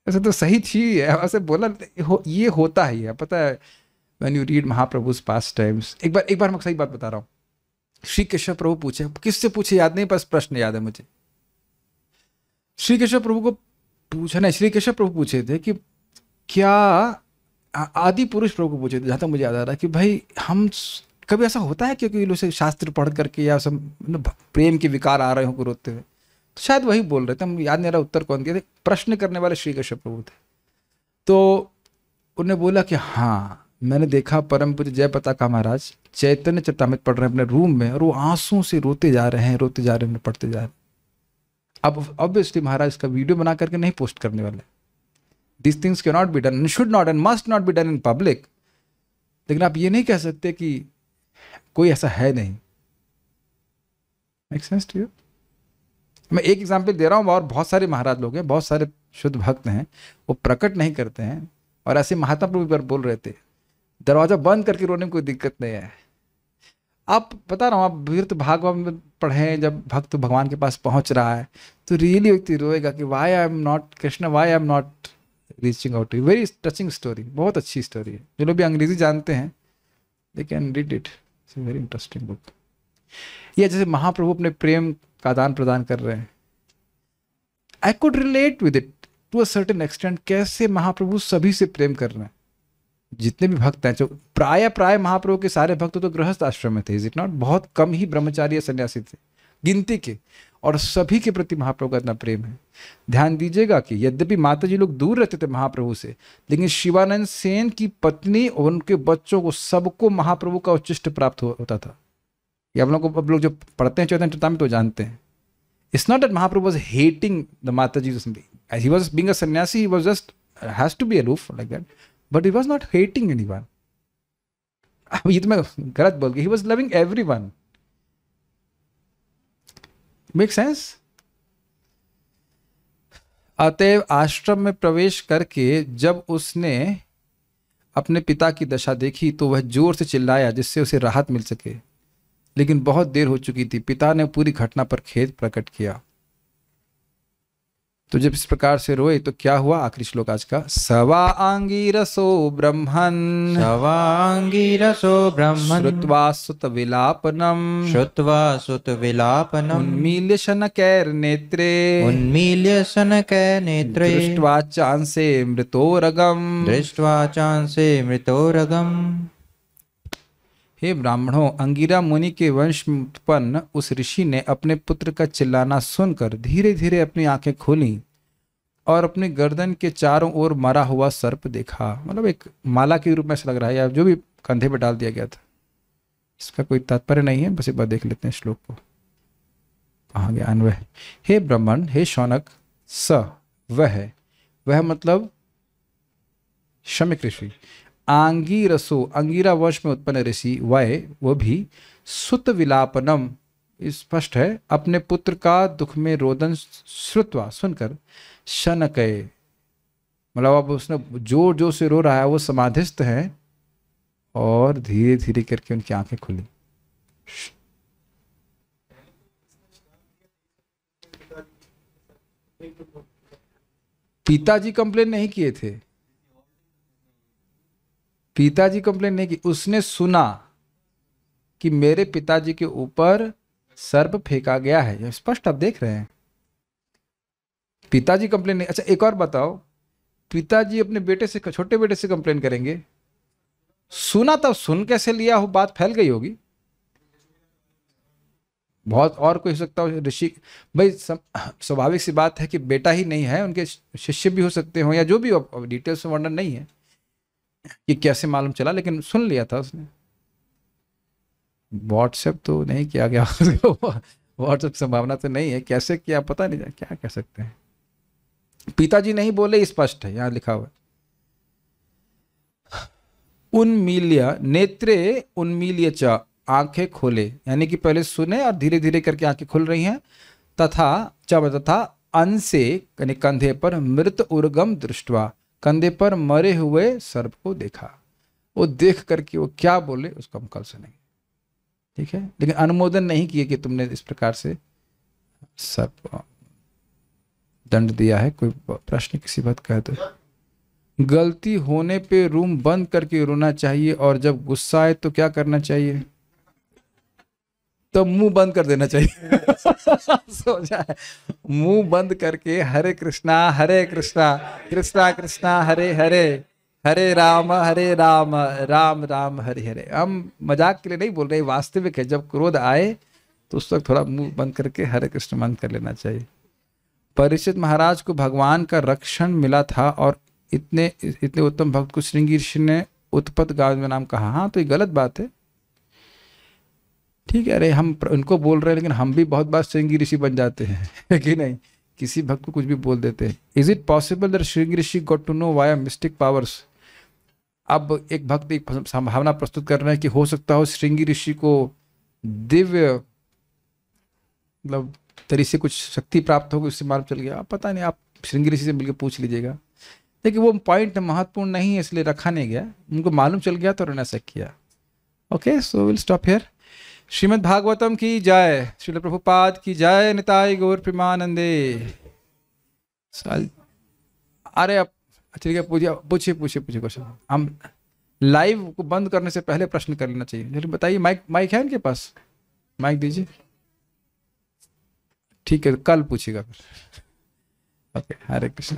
ऐसे तो सही थी, ऐसे बोला ये होता ही है, पता है। When you read महाप्रभु's past times, एक बार मैं सही बात बता रहा हूँ। श्री केशव प्रभु पूछे, किससे पूछे याद नहीं, बस प्रश्न याद है मुझे। श्री केशव प्रभु को पूछा नहीं, श्री केशव प्रभु पूछे थे कि क्या, आदि पुरुष प्रभु को पूछे थे, जहाँ तक मुझे याद आ रहा है, कि भाई हम कभी ऐसा होता है क्योंकि लोग शास्त्र पढ़ करके या सब प्रेम के विकार आ रहे हो को रोते हुए, तो शायद वही बोल रहे थे, हम याद नहीं रहा उत्तर कौन दिया थे। प्रश्न करने वाले श्री केशव प्रभु थे। तो उन्होंने बोला कि हाँ, मैंने देखा परम पूज्य जय पताका महाराज चैतन्य चरितामृत पढ़ रहे हैं अपने रूम में, और वो आंसू से रोते जा रहे हैं, पढ़ते जा रहे हैं। अब ऑब्वियसली महाराज इसका वीडियो बना करके नहीं पोस्ट करने वाले। This things can not be done, should not and must not be done in public. लेकिन आप ये नहीं कह सकते कि कोई ऐसा है नहीं। Make sense to you? मैं एक एग्जाम्पल दे रहा हूँ, और बहुत सारे महाराज लोग हैं, बहुत सारे शुद्ध भक्त हैं, वो प्रकट नहीं करते हैं, और ऐसे महात्मा प्रभु पर बोल रहे थे दरवाजा बंद करके रोने में कोई दिक्कत नहीं है। आप बता रहा हूँ, आप विरत भागवत में पढ़ें, जब भक्त भगवान के पास पहुंच रहा है तो रियली व्यक्ति रोएगा कि why I am not Krishna, why I am not reaching out. Very touching story, बहुत अच्छी स्टोरी है। जो लोग भी अंग्रेजी जानते हैं they can read it, it's very interesting book. ये जैसे महाप्रभु अपने प्रेम का आदान प्रदान कर रहे हैं, I could relate with it to a certain extent. कैसे महाप्रभु सभी से प्रेम कर रहे हैं, जितने भी भक्त हैं, जो प्राय महाप्रभु के सारे भक्त तो गृहस्थ आश्रम में थे, इज इट नॉट? बहुत कम ही ब्रह्मचारी या सन्यासी थे, गिनती के, और सभी के प्रति महाप्रभु का इतना प्रेम है। ध्यान दीजिएगा कि यद्यपि माता जी लोग दूर रहते थे महाप्रभु से, लेकिन शिवानंद सेन की पत्नी और उनके बच्चों को, सबको महाप्रभु का उच्चिष्ट प्राप्त होता था। ये हम लोग जो पढ़ते हैं चैतन्य चरितामृत तो जानते हैं। It's not that Mahaprabhu was hating the माता जी, he was being a sannyasi, he was just has to be aloof like that, but he was not hating anyone. ये तो मैं गलत बोल गया, he was loving everyone. Make sense? अतएव आश्रम में प्रवेश करके जब उसने अपने पिता की दशा देखी तो वह जोर से चिल्लाया जिससे उसे राहत मिल सके। लेकिन बहुत देर हो चुकी थी। पिता ने पूरी घटना पर खेद प्रकट किया। तो जब इस प्रकार से रोए तो क्या हुआ, आखिरी श्लोक आज का, सवा अंगिरसो ब्रह्मन् सवांगिरसो ब्रह्मन् श्रुत्वा सुत विलापनम श्रुत्वा सुत विलापनम् उन्मील्य शनकैर्नेत्रे उन्मील्य शनकै नेत्रे दृष्ट्वा चांसे मृतोरगम। दृष्ट्वा चांसे मृतोरगम्। हे ब्राह्मणों, अंगिरा मुनि के वंश में उत्पन्न उस ऋषि ने अपने पुत्र का चिल्लाना सुनकर धीरे धीरे अपनी आंखें खोली और अपनी गर्दन के चारों ओर मरा हुआ सर्प देखा। मतलब एक माला के रूप में ऐसा लग रहा है, या जो भी कंधे पर डाल दिया गया था। इसका कोई तात्पर्य नहीं है, बस एक बार देख लेते हैं श्लोक को। कहाँ गया अन्वय। हे ब्राह्मण, हे शौनक, स वह मतलब शमिक ऋषि, आंगिरसो अंगिरा वंश में उत्पन्न ऋषि, वो भी सुत विलापनम स्पष्ट है, अपने पुत्र का दुख में रोदन श्रुत्वा सुनकर शनकय मतलब अब उसने जोर जोर से रो रहा है, वो समाधिस्थ है और धीरे धीरे करके उनकी आंखें खुली। पिताजी कंप्लेन नहीं किए थे, पिताजी कंप्लेन नहीं की, उसने सुना कि मेरे पिताजी के ऊपर सर्प फेंका गया है। यह स्पष्ट आप देख रहे हैं, पिताजी कंप्लेन नहीं। अच्छा एक और बताओ, पिताजी अपने बेटे से, छोटे बेटे से कंप्लेन करेंगे? सुना तब सुन कैसे लिया हो, बात फैल गई होगी। बहुत और कोई हो सकता हो ऋषि, भाई स्वाभाविक सी बात है कि बेटा ही नहीं है, उनके शिष्य भी हो सकते हो या जो भी हो, डिटेल्स में वर्णन नहीं है कि कैसे मालूम चला, लेकिन सुन लिया था उसने। व्हाट्सएप तो नहीं किया गया व्हाट्सएप संभावना तो नहीं है, कैसे किया पता नहीं, क्या कह सकते हैं। पिताजी नहीं बोले, स्पष्ट है, यहां लिखा हुआ। उन्मील्य नेत्रे उन्मील्य च आंखें खोले, यानी कि पहले सुने और धीरे धीरे करके आंखें खुल रही हैं। तथा अंसे यानी कंधे पर मृत उर्गम दृष्टवा, कंधे पर मरे हुए सर्प को देखा। वो देख करके वो क्या बोले उसको हम कल सुनेंगे, ठीक है। लेकिन अनुमोदन नहीं किए कि तुमने इस प्रकार से सर्प दंड दिया है। कोई प्रश्न किसी बात का है तो, गलती होने पे रूम बंद करके रोना चाहिए और जब गुस्सा आए तो क्या करना चाहिए? तो मुंह बंद कर देना चाहिए सोचा है, मुंह बंद करके हरे कृष्णा कृष्णा कृष्णा हरे हरे, हरे राम राम राम हरे हरे। हम मजाक के लिए नहीं बोल रहे, वास्तविक है। जब क्रोध आए तो उस वक्त थोड़ा मुंह बंद करके हरे कृष्ण बंद कर लेना चाहिए। परीक्षित महाराज को भगवान का रक्षण मिला था और इतने उत्तम भक्त को श्रृंगी ऋषि ने उत्पत गांव में नाम कहा। हाँ तो ये गलत बात है, ठीक है। अरे हम उनको बोल रहे हैं, लेकिन हम भी बहुत बार श्रृंगी ऋषि बन जाते हैं कि नहीं, किसी भक्त को कुछ भी बोल देते हैं। Is it possible that Shringi Rishi got to know via mystic powers? अब एक भक्त एक संभावना प्रस्तुत कर रहे हैं कि हो सकता हो श्रृंगी ऋषि को दिव्य मतलब तरीके से कुछ शक्ति प्राप्त होगी, उससे मालूम चल गया। आप पता नहीं, आप श्रृंगी ऋषि से मिलकर पूछ लीजिएगा। लेकिन वो पॉइंट महत्वपूर्ण नहीं है, इसलिए रखा नहीं गया। उनको मालूम चल गया तो उन्होंने ऐसा किया। Okay, so will stop here. Shrimad Bhagavatam की जय, श्रील प्रभुपाद की जय, निताई गौर प्रेमानंदे। अरे अब ठीक है, पूछिए क्वेश्चन। हम लाइव को बंद करने से पहले प्रश्न कर लेना चाहिए। जल्दी बताइए, माइक है इनके पास? माइक दीजिए। ठीक है, कल पूछिएगा फिर। ओके, हरे कृष्ण।